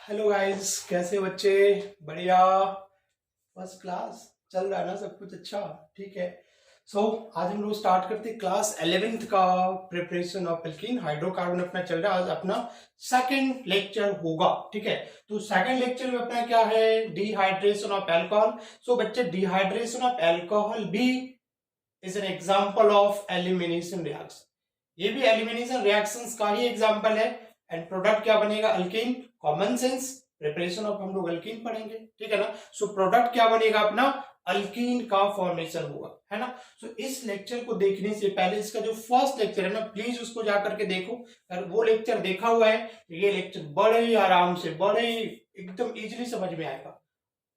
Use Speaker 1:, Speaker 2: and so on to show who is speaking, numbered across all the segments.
Speaker 1: Hello guys, कैसे बच्चे? बढ़िया, फर्स्ट क्लास। चल रहा है ना सब कुछ? अच्छा, ठीक है। आज हम लोग स्टार्ट करते हैं क्लास 11th का प्रिपरेशन ऑफ एल्कीन हाइड्रोकार्बन। अपना चल रहा है, आज अपना सेकंड लेक्चर होगा, ठीक है। तो सेकंड लेक्चर में अपना क्या है? Dehydration of alcohol. बच्चे, डिहाइड्रेशन ऑफ अल्कोहल भी is an example of elimination reaction. ये भी एलिमिनेशन रिएक्शंस का ही एग्जांपल है। एंड प्रोडक्ट क्या बनेगा? Alkyne. Common sense, preparation of हम लोग अल्कीन पढ़ेंगे, ठीक है ना। प्रोडक्ट क्या बनेगा? अपना अल्कीन का फॉर्मेशन होगा, है ना। इस लेक्चर को देखने से पहले इसका जो फर्स्ट लेक्चर है ना, प्लीज उसको जाकर के देखो। अगर वो लेक्चर देखा हुआ है तो ये लेक्चर बड़े ही आराम से, बड़े ही एकदम इजीली समझ में आएगा।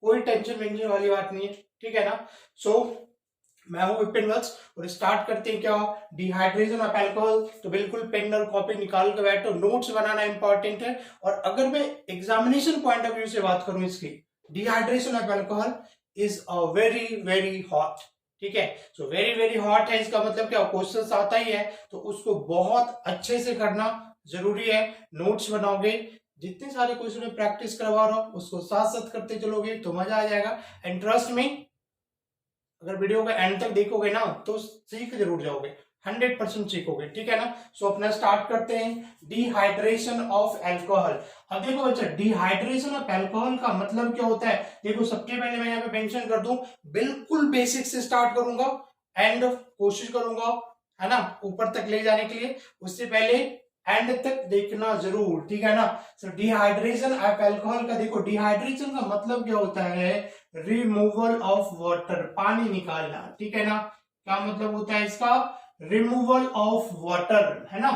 Speaker 1: कोई टेंशन वेंशन वाली बात नहीं है, ठीक है ना। मैं हूं विपिन वत्स और स्टार्ट करते हैं। क्या? Dehydration of alcohol. तो बिल्कुल पेन और कॉपी निकाल के बैठो, नोट्स बनाना इंपॉर्टेंट है। और अगर मैं एग्जामिनेशन पॉइंट ऑफ व्यू से बात करूं इसकी, dehydration of alcohol is a very very hot, ठीक है। वेरी वेरी हॉट है, इसका मतलब क्या? क्वेश्चन आता ही है तो उसको बहुत अच्छे से करना जरूरी है। नोट्स बनाओगे, जितने सारे क्वेश्चन में प्रैक्टिस करवा रहा हूं उसको साथ साथ करते चलोगे तो मजा आ जाएगा। एंड ट्रस्ट में, अगर वीडियो का एंड तक देखोगे ना तो सीख जरूर जाओगे, 100% सीखोगे, ठीक है ना। अपना स्टार्ट करते हैं। Dehydration of alcohol. अब देखो बच्चा, डिहाइड्रेशन ऑफ अल्कोहल का मतलब क्या होता है? देखो, सबसे पहले मैं यहाँ पे मेंशन कर दूं, बिल्कुल बेसिक से स्टार्ट करूंगा एंड कोशिश करूंगा, है ना, ऊपर तक ले जाने के लिए। उससे पहले एंड तक देखना जरूर, ठीक है ना। डिहाइड्रेशन ऑफ अल्कोहल का देखो, डिहाइड्रेशन का मतलब क्या होता है? रिमूवल ऑफ वाटर, पानी निकालना, ठीक है ना। क्या मतलब होता है इसका? रिमूवल ऑफ वाटर, है ना,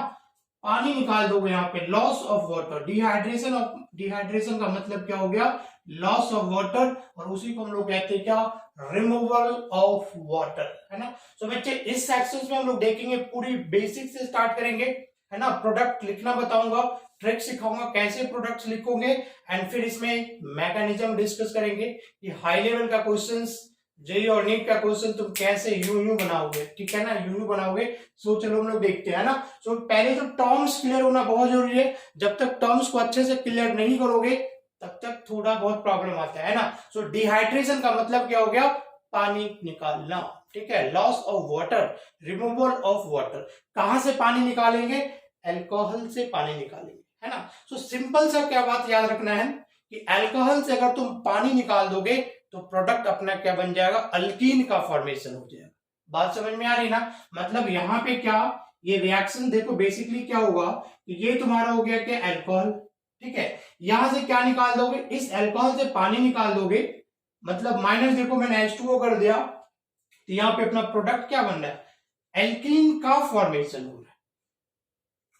Speaker 1: पानी निकाल दोगे यहाँ पे। लॉस ऑफ वाटर, डिहाइड्रेशन का मतलब क्या हो गया? Loss of water. और उसी को हम लोग कहते हैं क्या? रिमूवल ऑफ वाटर, है ना। बच्चे, इस सेक्शन में हम लोग देखेंगे, पूरी बेसिक से स्टार्ट करेंगे, है ना। प्रोडक्ट लिखना बताऊंगा, ट्रिक सिखाऊंगा कैसे प्रोडक्ट्स लिखोगे, एंड फिर इसमें मैकेनिज्म डिस्कस करेंगे कि हाई लेवल का क्वेश्चंस, जेई और नीट का क्वेश्चन तुम कैसे यूं बनाओगे, ठीक है ना, यूं बनाओगे। चलो हम लोग देखते हैं ना। पहले तो टर्म्स क्लियर होना बहुत जरूरी है। जब तक टर्म्स को अच्छे से क्लियर नहीं करोगे तब तक थोड़ा बहुत प्रॉब्लम आता है ना। डिहाइड्रेशन का मतलब क्या हो गया? पानी निकालना, ठीक है। Loss of water, removal of water. कहां से पानी निकालेंगे? अल्कोहल से पानी निकालेंगे, है ना। सिंपल सा क्या बात याद रखना है कि अल्कोहल से अगर तुम पानी निकाल दोगे तो प्रोडक्ट अपना क्या बन जाएगा? अल्कीन का फॉर्मेशन हो जाएगा। बात समझ में आ रही ना? मतलब यहाँ पे क्या, ये रिएक्शन देखो बेसिकली क्या होगा कि ये तुम्हारा हो गया क्या? अल्कोहल, ठीक है। यहां से क्या निकाल दोगे? इस अल्कोहल से पानी निकाल दोगे, मतलब माइनस, देखो मैंने H2O कर दिया तो यहाँ पे अपना प्रोडक्ट क्या बन रहा है? एल्कीन का फॉर्मेशन हो रहा है,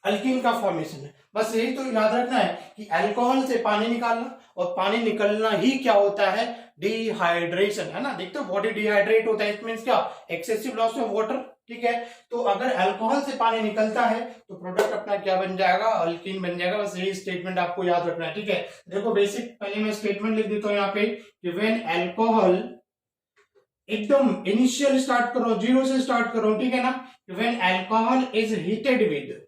Speaker 1: अल्कीन का फॉर्मेशन है। बस यही तो याद रखना है कि अल्कोहल से पानी निकालना, और पानी निकलना ही क्या होता है? डिहाइड्रेशन, है ना। देखते हो बॉडी डिहाइड्रेट होता है, इट मींस क्या? एक्सेसिव लॉस ऑफ वाटर, ठीक है। तो अगर अल्कोहल से पानी निकलता है तो प्रोडक्ट अपना क्या बन जाएगा? अल्कीन बन जाएगा। बस यही स्टेटमेंट आपको याद रखना है, ठीक है। देखो बेसिक, पहले मैं स्टेटमेंट लिख देता हूं यहाँ पे कि व्हेन अल्कोहल, एकदम इनिशियल स्टार्ट करो, जीरो से स्टार्ट करो, ठीक है ना। When alcohol is heated with,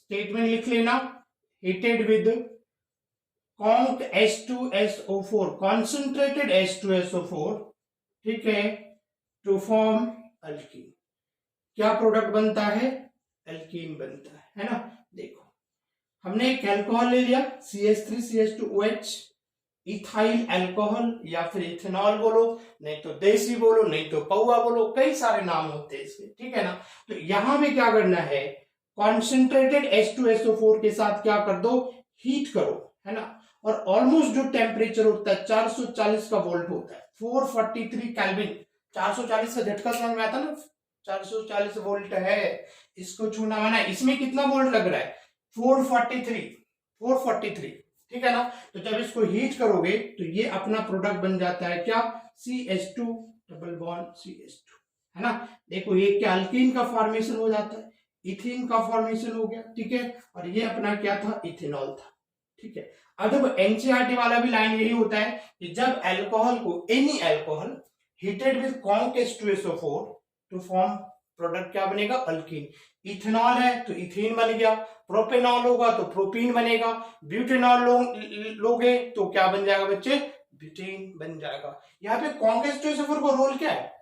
Speaker 1: statement लिख लेना, heated with conc H2SO4, concentrated H2SO4, ठीक है, टू फॉर्म अल्कीन। क्या प्रोडक्ट बनता है? अल्कीन बनता है ना। देखो, हमने एक अल्कोहल ले लिया, CH3CH2OH, इथाइल अल्कोहल, या फिर इथेनॉल बोलो, नहीं तो देसी बोलो, नहीं तो पौआ बोलो, कई सारे नाम होते हैं इसके, ठीक है ना। तो यहां पे क्या करना है? कॉन्सेंट्रेटेड H2SO4 के साथ क्या कर दो? हीट करो, है ना। और ऑलमोस्ट जो टेम्परेचर होता है 440 का वोल्ट होता है, 443 केल्विन। 440 से झटका समझ में आता ना, 440 वोल्ट है, इसको छूना माना। इसमें कितना वोल्ट लग रहा है? 443, ठीक है ना। तो जब इसको हीट करोगे तो ये अपना प्रोडक्ट बन जाता है क्या? CH2 डबल बॉन्ड CH2, है ना। देखो ये क्या? अल्कीन का फॉर्मेशन हो जाता है, इथीन का फॉर्मेशन हो गया, ठीक है। और ये अपना क्या था? इथेनॉल था, ठीक है। अब देखो एनसीईआरटी वाला भी लाइन यही होता है कि जब अल्कोहल को, any alcohol heated with conc H2SO4 to form product क्या बनेगा, अल्कीन। इथेनॉल है तो इथेन बन गया, प्रोपेनॉल होगा तो प्रोपीन बनेगा, ब्यूटेनॉल लोगे तो क्या बन जाएगा बच्चे, ब्यूटेन बन जाएगा। यहाँ पे कॉन्केस्ट का रोल क्या है,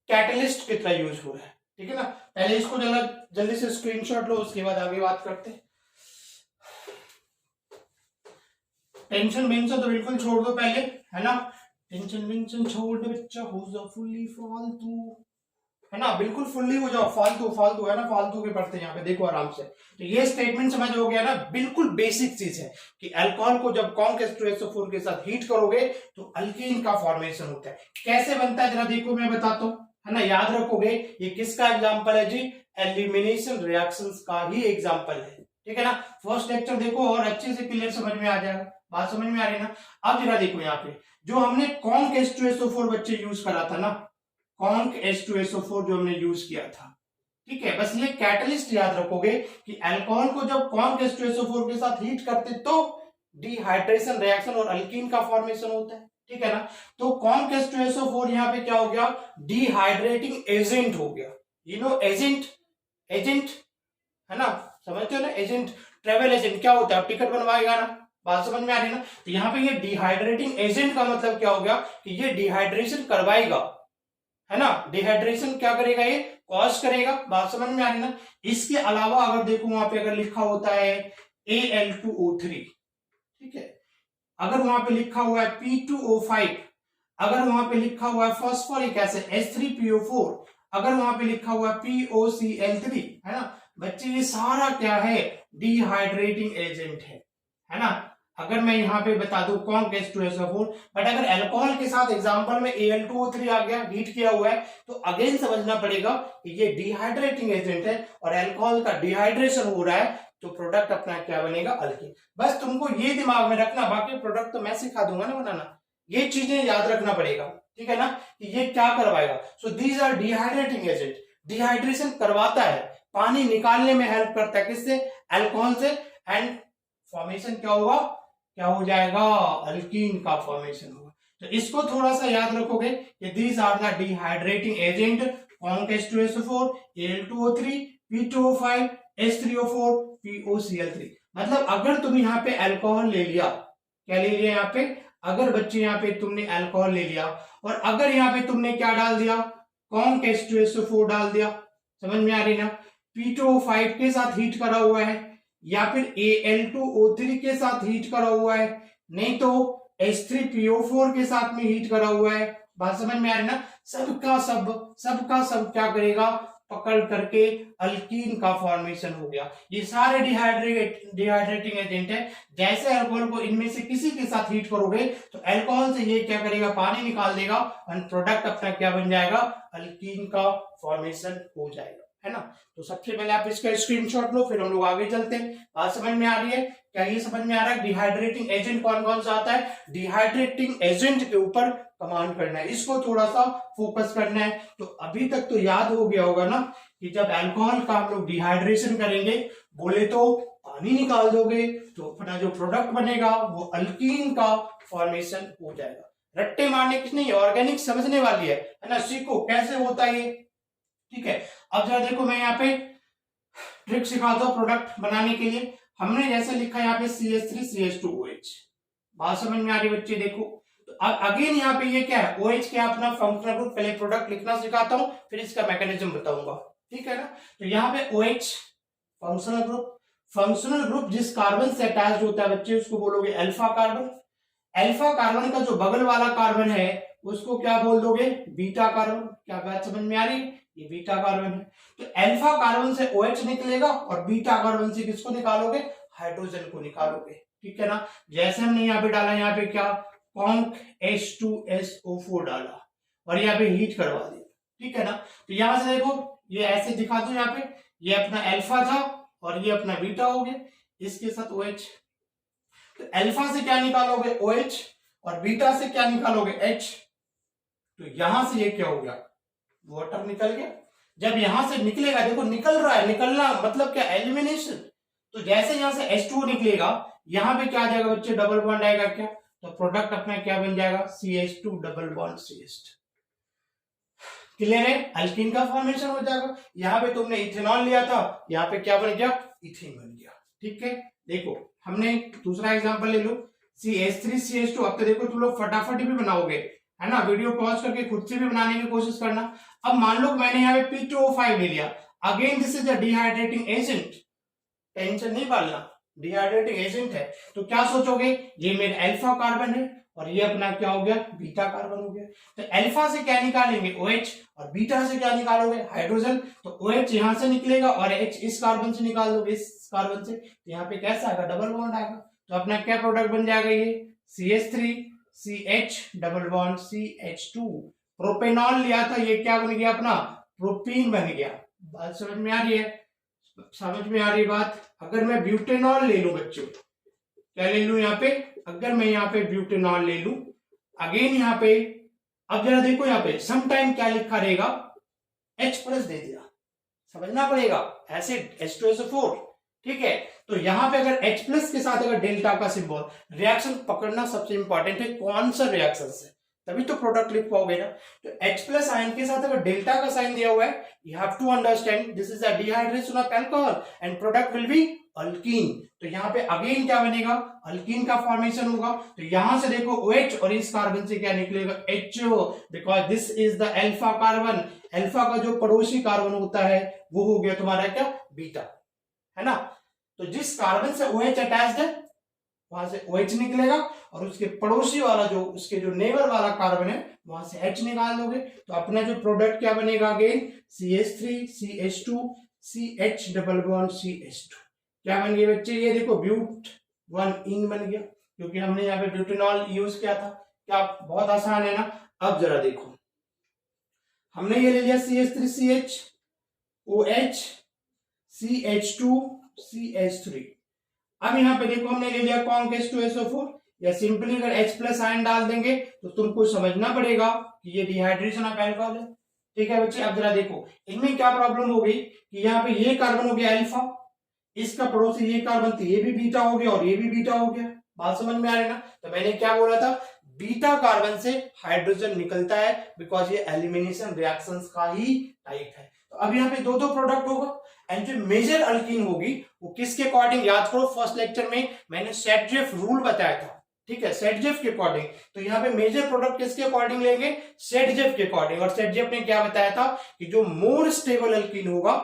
Speaker 1: कैटलिस्ट की तरह यूज हो रहा है, ठीक है ना। पहले इसको जल्दी से स्क्रीनशॉट लो, उसके बाद आगे बात करते हैं। टेंशन वेंशन तो बिल्कुल छोड़ दो पहले, है ना, टेंशन वेंशन छोड़ दो बच्चा, हो जाओ फुल्ली फालतू, है ना, बिल्कुल फुल्ली हो जाओ, फालतू फालतू है ना, फालतू के पढ़ते हैं यहाँ पे, देखो आराम से। तो ये स्टेटमेंट समझ हो गया ना, बिल्कुल बेसिक चीज है कि अल्कोहल को जब कॉन्क H2SO4 के साथ हीट करोगे तो अल्कीन का फॉर्मेशन होता है। कैसे बनता है जरा देखो, मैं बताता हूँ, है ना, याद रखोगे। ये किसका एग्जाम्पल है जी, एलिमिनेशन रिएक्शंस का ही एग्जाम्पल है, ठीक है ना। फर्स्ट लेक्चर देखो और अच्छे से क्लियर समझ में आ जाएगा, बात समझ में आ रही है ना। अब जरा देखो यहाँ पे जो हमने कॉन्क H2SO4 बच्चे यूज करा था ना, कॉन्क H2SO4 जो हमने यूज किया था, ठीक है, बस ये कैटलिस्ट याद रखोगे कि अल्कोहल को जब कॉन्क H2SO4 के साथ हीट करते तो डिहाइड्रेशन रिएक्शन और अल्कीन का फॉर्मेशन होता है, ठीक है ना। तो कॉन्क H2SO4 यहाँ पे क्या हो गया, डिहाइड्रेटिंग एजेंट हो गया, यू नो एजेंट, एजेंट है ना, समझते हो ना, एजेंट, ट्रेवल एजेंट क्या होता है, टिकट बनवाएगा ना, बात समझ में आ रही है ना। तो यहाँ पे ये डिहाइड्रेटिंग एजेंट का मतलब क्या हो गया कि ये डिहाइड्रेशन करवाएगा, है ना, डिहाइड्रेशन क्या करेगा, ये कॉज करेगा, बात समझ में आ रही है ना। इसके अलावा अगर देखो वहां पे अगर लिखा होता है Al2O3, ठीक है, अगर वहां पे लिखा हुआ है P2O5, अगर वहां पे लिखा हुआ है फॉस्फोरिक एसिड H3PO4, अगर वहां पे लिखा हुआ है POCl3, है ना बच्चे, ये सारा क्या है, डिहाइड्रेटिंग एजेंट है ना। अगर मैं यहाँ पे बता दूं कॉन्क H2SO4, बट अगर अल्कोहल के साथ एग्जांपल में Al2O3 आ गया, हीट किया हुआ है, तो अगेन समझना पड़ेगा कि ये डिहाइड्रेटिंग एजेंट है और अल्कोहल का डिहाइड्रेशन हो रहा है, तो प्रोडक्ट अपना क्या बनेगा, अल्कीन। बस तुमको ये दिमाग में रखना, बाकी प्रोडक्ट तो मैं सिखा दूंगा ना बनाना, ये चीजें याद रखना पड़ेगा, ठीक है ना, कि ये क्या करवाएगा। So these are dehydrating agent, dehydration करवाता है, पानी निकालने में हेल्प करता है, किससे, अल्कोहल से, एंड फॉर्मेशन क्या होगा, क्या हो जाएगा, अल्कीन का फॉर्मेशन होगा। तो इसको थोड़ा सा याद रखोगे कि these are the dehydrating agent, conc H2SO4, Al2O3, P2O5, H3O4, POCl3। मतलब अगर तुम यहाँ पे अल्कोहल ले लिया, क्या ले लिया यहाँ पे, अगर बच्चे यहाँ पे तुमने अल्कोहल ले लिया और अगर यहाँ पे तुमने क्या डाल दिया, कॉन्क H2SO4 डाल दिया, समझ में आ रही ना, P2O5 के साथ हीट करा हुआ है या फिर Al2O3 के साथ हीट करा हुआ है, नहीं तो H3PO4 के साथ में हीट करा हुआ है, बात समझ में आ रही ना। सबका सब क्या करेगा, पकड़ करके अल्कीन का फॉर्मेशन हो गया। ये सारे डिहाइड्रेटिंग एजेंट है। जैसे अल्कोहल को इनमें से किसी के साथ हीट करोगे तो अल्कोहल से ये क्या करेगा, पानी निकाल देगा और प्रोडक्ट अपना क्या बन जाएगा, अल्कीन का फॉर्मेशन हो जाएगा, है ना। तो सबसे पहले आप इसका स्क्रीनशॉट लो, फिर हम लोग आगे चलते हैं। बात समझ में आ रही है, क्या ये समझ में आ रहा है डिहाइड्रेटिंग एजेंट कौन कौन सा आता है, डिहाइड्रेटिंग एजेंट के ऊपर कमांड करना है, इसको थोड़ा सा फोकस करना है। तो अभी तक तो याद हो गया होगा ना कि जब अल्कोहल का हम लोग डिहाइड्रेशन करेंगे, बोले तो पानी निकाल दोगे तो अपना जो प्रोडक्ट बनेगा वो अल्कीन का फॉर्मेशन हो जाएगा। रट्टे मारने की नहीं, ऑर्गेनिक समझने वाली है ना, सीखो कैसे होता है ये, ठीक है। अब जरा देखो मैं यहाँ पे ट्रिक सिखाता हूँ प्रोडक्ट बनाने के लिए। हमने जैसे लिखा यहाँ पे CH3CH2OH, बात समझ में आ रही बच्चे, देखो तो अगेन यहाँ पे ये क्या है, OH क्या अपना फंक्शनल ग्रुप, पहले प्रोडक्ट लिखना सिखाता हूँ फिर इसका मैकेनिज्म बताऊंगा, ठीक है ना। तो यहाँ पे OH functional group, functional group जिस कार्बन से अटैच होता है बच्चे उसको बोलोगे अल्फा कार्बन। अल्फा कार्बन का जो बगल वाला कार्बन है उसको क्या बोल दोगे, बीटा कार्बन। क्या बात समझ में आ रही, ये बीटा कार्बन है। तो अल्फा कार्बन से OH निकलेगा और बीटा कार्बन से किसको निकालोगे, हाइड्रोजन को निकालोगे, ठीक है ना। जैसे हमने यहाँ पे डाला, यहाँ पे क्या कॉन्क H2SO4 डाला और यहाँ पे हीट करवा दिया, ठीक है ना। तो यहां से देखो ये ऐसे दिखा दो, यहाँ पे ये अपना अल्फा था और ये अपना बीटा हो गया, इसके साथ OH। तो अल्फा से क्या निकालोगे, OH, और बीटा से क्या निकालोगे, H। तो यहां से ये क्या हो गया, वाटर निकल गया। जब यहां से निकलेगा, देखो निकल रहा है, निकलना मतलब क्या, एलिमिनेशन। तो जैसे यहां से H2O निकलेगा, यहां पे क्या आ जाएगा बच्चे, डबल बॉन्ड आएगा क्या, तो प्रोडक्ट अपना क्या बन जाएगा, CH2 double bond CH। Clear है, अल्कीन का फॉर्मेशन हो जाएगा। यहाँ पे तुमने इथेनॉल लिया था, यहाँ पे क्या बन गया, इथेन बन गया। ठीक है, देखो हमने दूसरा एग्जांपल ले लो, CH3CH2। अब तो देखो तुम लोग फटाफट भी बनाओगे, है ना, वीडियो पॉज करके खुद से भी बनाने की कोशिश करना। अब मान लो मैंने यहाँ पे P2O5 ले लिया, again this is a dehydrating agent, tension नहीं पालना, डिहाइड्रेटिंग एजेंट है। तो क्या सोचोगे, ये मेरा अल्फा कार्बन है और ये अपना क्या हो गया, बीटा कार्बन हो गया। तो अल्फा से क्या निकालेंगे, OH, और बीटा से क्या निकालोगे, हाइड्रोजन। तो OH यहां से निकलेगा और H इस कार्बन से निकाल दोगे, इस कार्बन से, तो यहाँ पे कैसा आएगा, डबल बॉन्ड आएगा। तो अपना क्या प्रोडक्ट बन जाएगा, ये CH3 CH double bond CH2। Propanol लिया था, ये क्या बन गया, अपना प्रोपीन बन गया। बात समझ में आ रही है, समझ में आ रही बात। अगर मैं ब्यूटेनॉल ले लूं बच्चों, क्या ले लूं यहाँ पे, अगर मैं यहाँ पे ब्यूटेनॉल ले लूं, अगेन यहाँ पे, अब जरा देखो यहाँ पे सम टाइम क्या लिखा रहेगा, H+ दे दिया, समझना पड़ेगा, एसिड H2SO4। ठीक है, तो यहाँ पे अगर H+ के साथ अगर डेल्टा का सिंबल, रिएक्शन पकड़ना सबसे इंपॉर्टेंट है, कौन सा रिएक्शन है, तभी तो प्रोडक्ट लिख पाओगे ना। तो H+ आयन के साथ अगर डेल्टा का साइन दिया हुआ है, you have to understand this is a dehydration of alcohol and product will be alkene. तो यहाँ पे अगेन क्या बनेगा, अल्कीन का फॉर्मेशन होगा। तो यहां से देखो OH और इस कार्बन से क्या निकलेगा, HO, because this is the alpha carbon. Alpha का जो पड़ोसी कार्बन होता है वो हो गया तुम्हारा क्या, बीटा, है ना। तो जिस कार्बन से OH अटैच्ड है वहां से OH निकलेगा और उसके पड़ोसी वाला जो उसके जो नेबर वाला कार्बन है वहां से H निकाल दोगे। तो अपना जो प्रोडक्ट क्या बनेगा, again CH3 CH2 CH double bond CH2। क्या बन गया बच्चे, ये देखो ब्यूट 1 इन बन गया, क्योंकि हमने यहाँ पे ब्यूटेनॉल यूज किया था। क्या बहुत आसान है ना। अब जरा देखो, हमने ये ले लिया CH3CH OH CH2 CH3। अब यहाँ पे देखो हमने ले लिया कौन, H2SO4, या सिंपली अगर H+ आयन डाल देंगे तो तुमको समझना पड़ेगा कि ये डिहाइड्रेशन ऑफ अल्कोहल है। ठीक है बच्चे, अब जरा देखो इनमें क्या प्रॉब्लम हो गई कि यहाँ पे ये कार्बन हो गया अल्फा, इसका पड़ोसी ये कार्बन, तो ये भी बीटा हो गया और ये भी बीटा हो गया। बात समझ में आ रही ना। तो मैंने क्या बोला था, बीटा कार्बन से हाइड्रोजन निकलता है, बिकॉज ये एलिमिनेशन रिएक्शंस का ही टाइप है। तो अब यहाँ पे दो दो प्रोडक्ट होगा, एंड जो मेजर अल्कीन होगी वो किसके अकॉर्डिंग, याद करो फर्स्ट लेक्चर में मैंने सेटजेफ रूल बताया था। ठीक है, सेटजेफ के अकॉर्डिंग। तो यहाँ पे मेजर प्रोडक्ट किसके अकॉर्डिंग लेंगे, सेटजेफ के अकॉर्डिंग। और सेटजेफ ने क्या बताया था कि जो मोर स्टेबल अल्कीन होगा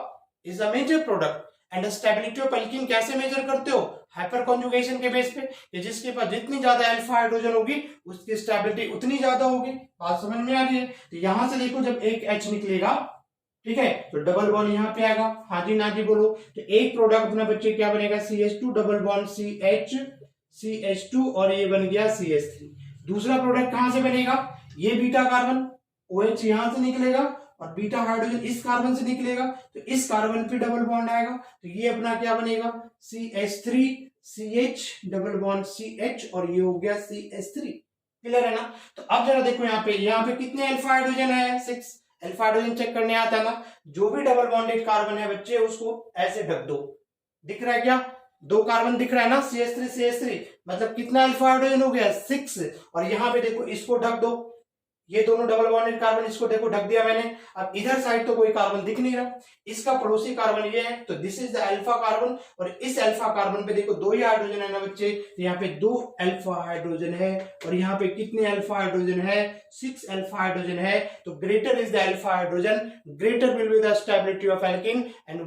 Speaker 1: is a major product. And stability of alkene कैसे मेजर करते हो, हाइपर कॉन्जुगेशन के बेस पे, कि जिसके पास जितनी ज्यादा अल्फा हाइड्रोजन होगी उसकी स्टेबिलिटी उतनी ज्यादा होगी। बात समझ में आ रही है। तो यहां से देखो जब एक H निकलेगा, ठीक है, तो डबल बॉन्ड यहाँ पे आएगा, हाँ जी ना जी बोलो। तो एक प्रोडक्ट अपने बच्चे क्या बनेगा, CH2 double bond CH CH2 और ये बन गया CH3। दूसरा प्रोडक्ट कहां से बनेगा, ये बीटा कार्बन, OH यहां से निकलेगा और बीटा हाइड्रोजन इस कार्बन से निकलेगा, तो इस कार्बन पे डबल बॉन्ड आएगा, तो ये अपना क्या बनेगा, CH3 CH double bond CH और ये हो गया CH3। क्लियर है ना। तो अब जरा देखो यहाँ पे कितने अल्फा हाइड्रोजन है, 6 अल्फा हाइड्रोजन चेक करने आता है ना। जो भी डबल बॉन्डेड कार्बन है बच्चे उसको ऐसे ढक दो, दिख रहा है क्या, 2 कार्बन दिख रहा है ना, CH3 CH3, मतलब कितना अल्फा हाइड्रोजन हो गया, 6। और यहाँ पे देखो इसको ढक दो, ये दोनों डबल बॉन्डेड कार्बन, इसको देखो ढक दिया मैंने। अब इधर साइड तो कोई कार्बन दिख नहीं रहा, इसका पड़ोसी कार्बन ये है, तो this is the alpha carbon. और इस अल्फा कार्बन पे देखो 2 ही हाइड्रोजन है ना बच्चे, तो यहाँ पे 2 अल्फा हाइड्रोजन है। और यहाँ पे कितने अल्फा हाइड्रोजन है, 6 अल्फा हाइड्रोजन है। तो greater is the alpha hydrogen, greater will be the stability of alkene, and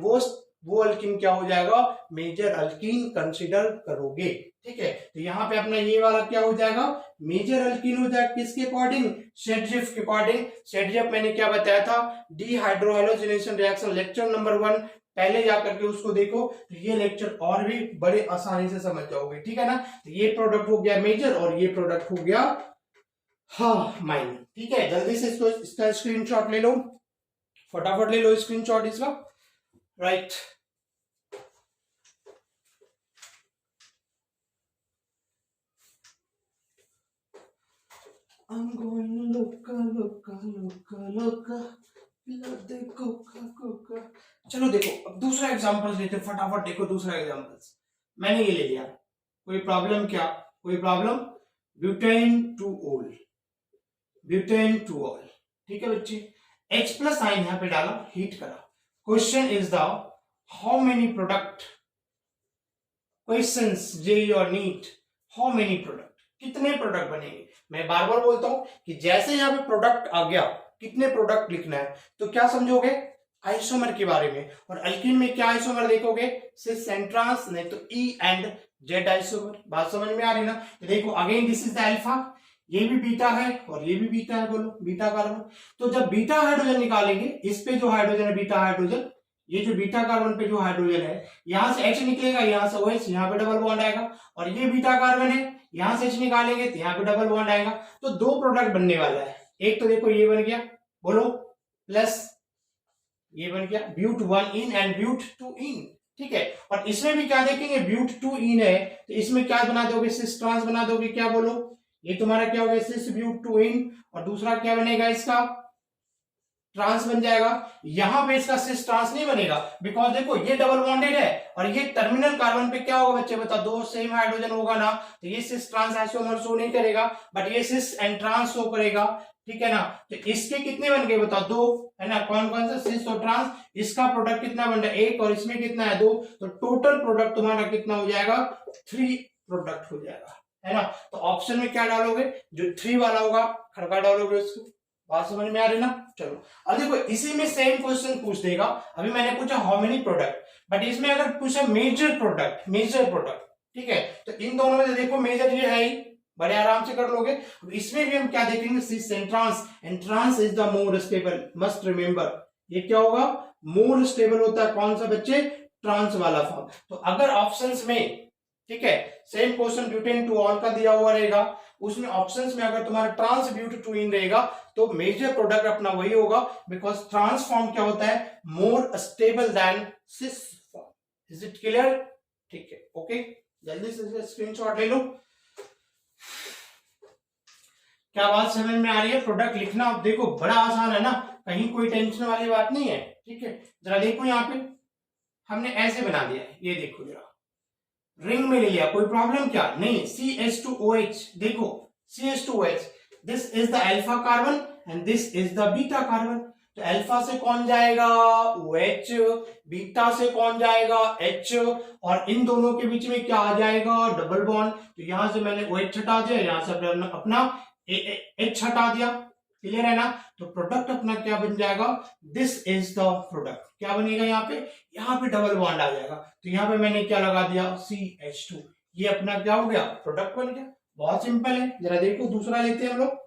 Speaker 1: वो अल्कीन क्या हो जाएगा, मेजर अल्कीन कंसीडर करोगे। ठीक है, तो यहाँ पे अपना ये वाला क्या हो जाएगा, मेजर अल्कीन हो जाएगा, किसके अकॉर्डिंग, सेटजेफ के अकॉर्डिंग। सेटजेफ मैंने क्या बताया था, डीहाइड्रोहाइलोजिनेशन रिएक्शन लेक्चर नंबर 1, पहले जाकर के उसको देखो, तो ये लेक्चर और भी बड़े आसानी से समझ जाओगे। ठीक है ना। तो ये प्रोडक्ट हो गया मेजर और ये प्रोडक्ट हो गया हाँ माइनर। ठीक है, जल्दी से इसका स्क्रीनशॉट ले लो, फटाफट ले लो स्क्रीनशॉट इसका, right. I'm going loca, loca, loca, loca, love the coca, coca। चलो देखो अब दूसरा एग्जांपल लेते हैं, फटाफट देखो दूसरा एग्जांपल। मैंने ये ले लिया, कोई प्रॉब्लम क्या, कोई problem, butane two all, butane two all. ठीक है बच्चे, H प्लस आइन यहां पे डाला, हीट करा। Question is the how many product, questions JEE और नीट, हाउ मेनी प्रोडक्ट, कितने प्रोडक्ट बनेंगे। मैं बार बार बोलता हूं कि जैसे यहां पे प्रोडक्ट आ गया, कितने प्रोडक्ट लिखना है, तो क्या समझोगे, आइसोमर के बारे में। और अल्कीन में क्या आइसोमर देखोगे, सिस एंड ट्रांस, नहीं तो ई एंड जेड आइसोमर। बात समझ में आ रही ना। तो देखो again this is the alpha, ये भी बीटा है और ये भी बीटा है, बोलो बीटा कार्बन। तो जब बीटा हाइड्रोजन निकालेंगे, इस पे जो हाइड्रोजन है बीटा हाइड्रोजन, ये जो बीटा कार्बन पे जो हाइड्रोजन है, यहां से H निकलेगा, यहां से OH, यहां पे डबल बॉन्ड आएगा। और ये बीटा कार्बन है, यहां से H निकालेंगे तो यहां पे डबल बॉन्ड आएगा। तो दो प्रोडक्ट बनने वाला है। एक तो देखो ये बन गया, बोलो प्लस ये बन गया ब्यूट 1 इन एंड ब्यूट 2 इन, ठीक है। और इसमें भी क्या देखेंगे, ब्यूट 2 इन है, तो इसमें क्या बना दोगे, सिस ट्रांस बना दोगे। क्या बोलो, ये तुम्हारा क्या हो गया, सिस ब्यूट 2 इन, और दूसरा क्या बनेगा, इसका ट्रांस बन जाएगा। यहां पे इसका सिस ट्रांस नहीं बनेगा, बिकॉज देखो ये डबल बॉन्डेड है और ये टर्मिनल कार्बन पे क्या होगा बच्चे बताओ, दो सेम हाइड्रोजन होगा ना, तो ये सिस ट्रांस आइसोमर शो नहीं करेगा, बट ये सिस एंड ट्रांस शो करेगा, ठीक है ना। तो इसके कितने बन गए बताओ, दो है ना, कौन कौन सा, सिस और ट्रांस। इसका प्रोडक्ट कितना बन रहा है, एक, और इसमें कितना है, दो। तो टोटल प्रोडक्ट तुम्हारा कितना हो जाएगा, 3 प्रोडक्ट हो जाएगा, है ना। तो ऑप्शन में क्या डालोगे, जो 3 वाला होगा खड़का डालोगे उसको। बात समझ में आ रही ना। चलो अब देखो इसी में सेम क्वेश्चन पूछ देगा। अभी मैंने पूछा हाउ मेनी प्रोडक्ट, बट इसमें अगर पूछा मेजर प्रोडक्ट, मेजर प्रोडक्ट, ठीक है। तो इन दोनों में देखो मेजर ये है ही, बड़े आराम से कर लोगे। अब इसमें भी हम क्या देखेंगे, cis and trans, and trans is the more stable, must remember. ये क्या होगा, मोर स्टेबल होता है, कौन सा बच्चे, ट्रांस वाला फॉर्म। तो अगर ऑप्शंस में, ठीक है, same question butane two all का दिया हुआ रहेगा, उसमें ऑप्शंस में अगर तुम्हारा ट्रांस ब्यूट 2 इन रहेगा, तो मेजर प्रोडक्ट अपना वही होगा, बिकॉज ट्रांस फॉर्म क्या होता है, more stable than cis form. Is it clear, ठीक है, ओके। जल्दी से स्क्रीनशॉट ले लो। क्या बात समझ में आ रही है। प्रोडक्ट लिखना देखो बड़ा आसान है ना, कहीं कोई टेंशन वाली बात नहीं है, ठीक है। जरा देखो यहाँ पे हमने ऐसे बना दिया है, ये देखो जरा, रिंग में ले लिया, कोई प्रॉब्लम क्या नहीं। CH2OH, देखो CH2OH, this is the alpha carbon and this is the beta carbon. तो अल्फा से कौन जाएगा, OH, बीटा से कौन जाएगा, H, और इन दोनों के बीच में क्या आ जाएगा, डबल बॉन्ड। तो यहां से मैंने OH हटा दिया, यहां से अपना H हटा दिया, क्लियर है ना। तो प्रोडक्ट अपना क्या बन जाएगा, दिस इज द प्रोडक्ट। क्या बनेगा यहाँ पे डबल बॉन्ड आ जाएगा, तो यहाँ पे मैंने क्या लगा दिया, CH2, ये अपना क्या हो गया, प्रोडक्ट बन गया। बहुत सिंपल है। जरा देखो दूसरा लेते हैं हम लोग।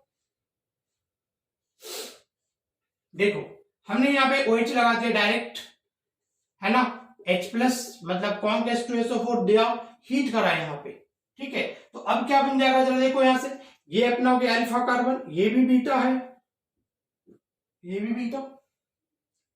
Speaker 1: देखो हमने यहाँ पे OH लगा दिया डायरेक्ट, है ना, H प्लस मतलब कौन H2SO4 दिया, हीट करा यहाँ पे, ठीक है। तो अब क्या बन जाएगा, जरा देखो यहाँ से, ये अपना हो गया अल्फा कार्बन, ये भी बीटा है, ये भी बीटा,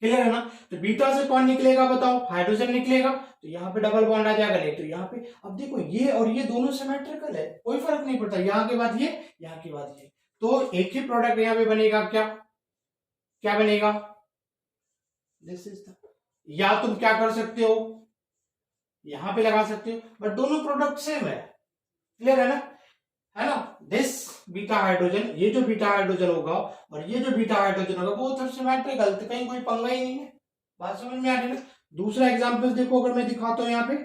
Speaker 1: क्लियर है ना। तो बीटा से कौन निकलेगा बताओ, हाइड्रोजन निकलेगा, तो यहाँ पे डबल बॉन्ड आ जाएगा, नहीं तो यहाँ पे। अब देखो ये और ये दोनों सिमेट्रिकल है, कोई फर्क नहीं पड़ता, यहाँ के बाद ये, यहाँ के बाद ये, तो एक ही प्रोडक्ट यहाँ पे बनेगा। क्या क्या बनेगा, दिस इज द, या तुम क्या कर सकते हो, यहां पे लगा सकते हो, बट दोनों प्रोडक्ट सेम है, क्लियर है ना, है ना। दिस बीटा हाइड्रोजन, ये जो बीटा हाइड्रोजन होगा और ये जो बीटा हाइड्रोजन होगा वो तो सिमेट्रिकल, तो कहीं कोई पंगा ही नहीं है। बात समझ में आ रही है। दूसरा एग्जांपल देखो, अगर मैं दिखाता हूं यहाँ पे,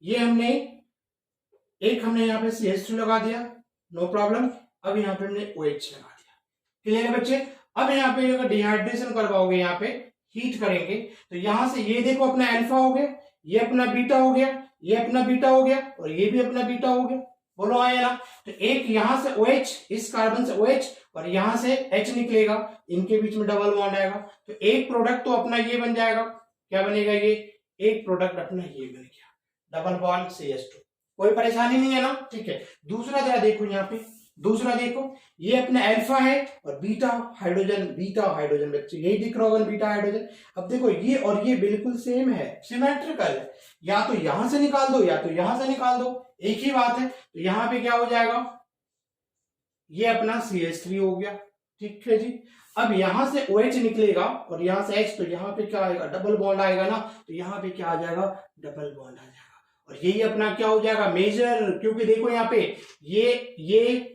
Speaker 1: ये हमने यहाँ पे CH2 लगा दिया, नो प्रॉब्लम। अब यहाँ पे हमने OH लगा दिया, क्लियर है बच्चे। अब यहाँ पे अगर डिहाइड्रेशन करवाओगे, यहाँ पे हीट करेंगे, तो यहां से ये देखो अपना अल्फा हो गया, ये अपना बीटा हो गया, ये अपना बीटा हो गया, और ये भी अपना बीटा हो गया, बोलो आया ना। तो एक यहां से OH, इस कार्बन से OH, और यहां से H निकलेगा, इनके बीच में डबल बॉन्ड आएगा, तो एक प्रोडक्ट तो अपना ये बन जाएगा। क्या बनेगा, ये एक प्रोडक्ट अपना ये बन गया, डबल बॉन्ड CH2, कोई परेशानी नहीं है ना, ठीक है। दूसरा जरा देखो यहाँ पे, दूसरा देखो, ये अपना अल्फा है और बीटा हाइड्रोजन बच्चे, यही दिख रहा होगा बीटा हाइड्रोजन। अब देखो ये और ये बिल्कुल सेम है, सिमेट्रिकल है, या तो यहां से निकाल दो या तो यहां से निकाल दो, एक ही बात है। तो यहां पे क्या हो जाएगा, ये अपना CH3 हो गया, ठीक है जी। अब यहां से OH निकलेगा और यहां से H, तो यहाँ पे क्या आएगा, डबल बॉन्ड आएगा ना, तो यहाँ पे क्या आ जाएगा, डबल बॉन्ड आ जाएगा, और यही अपना क्या हो जाएगा, मेजर। क्योंकि देखो यहाँ पे ये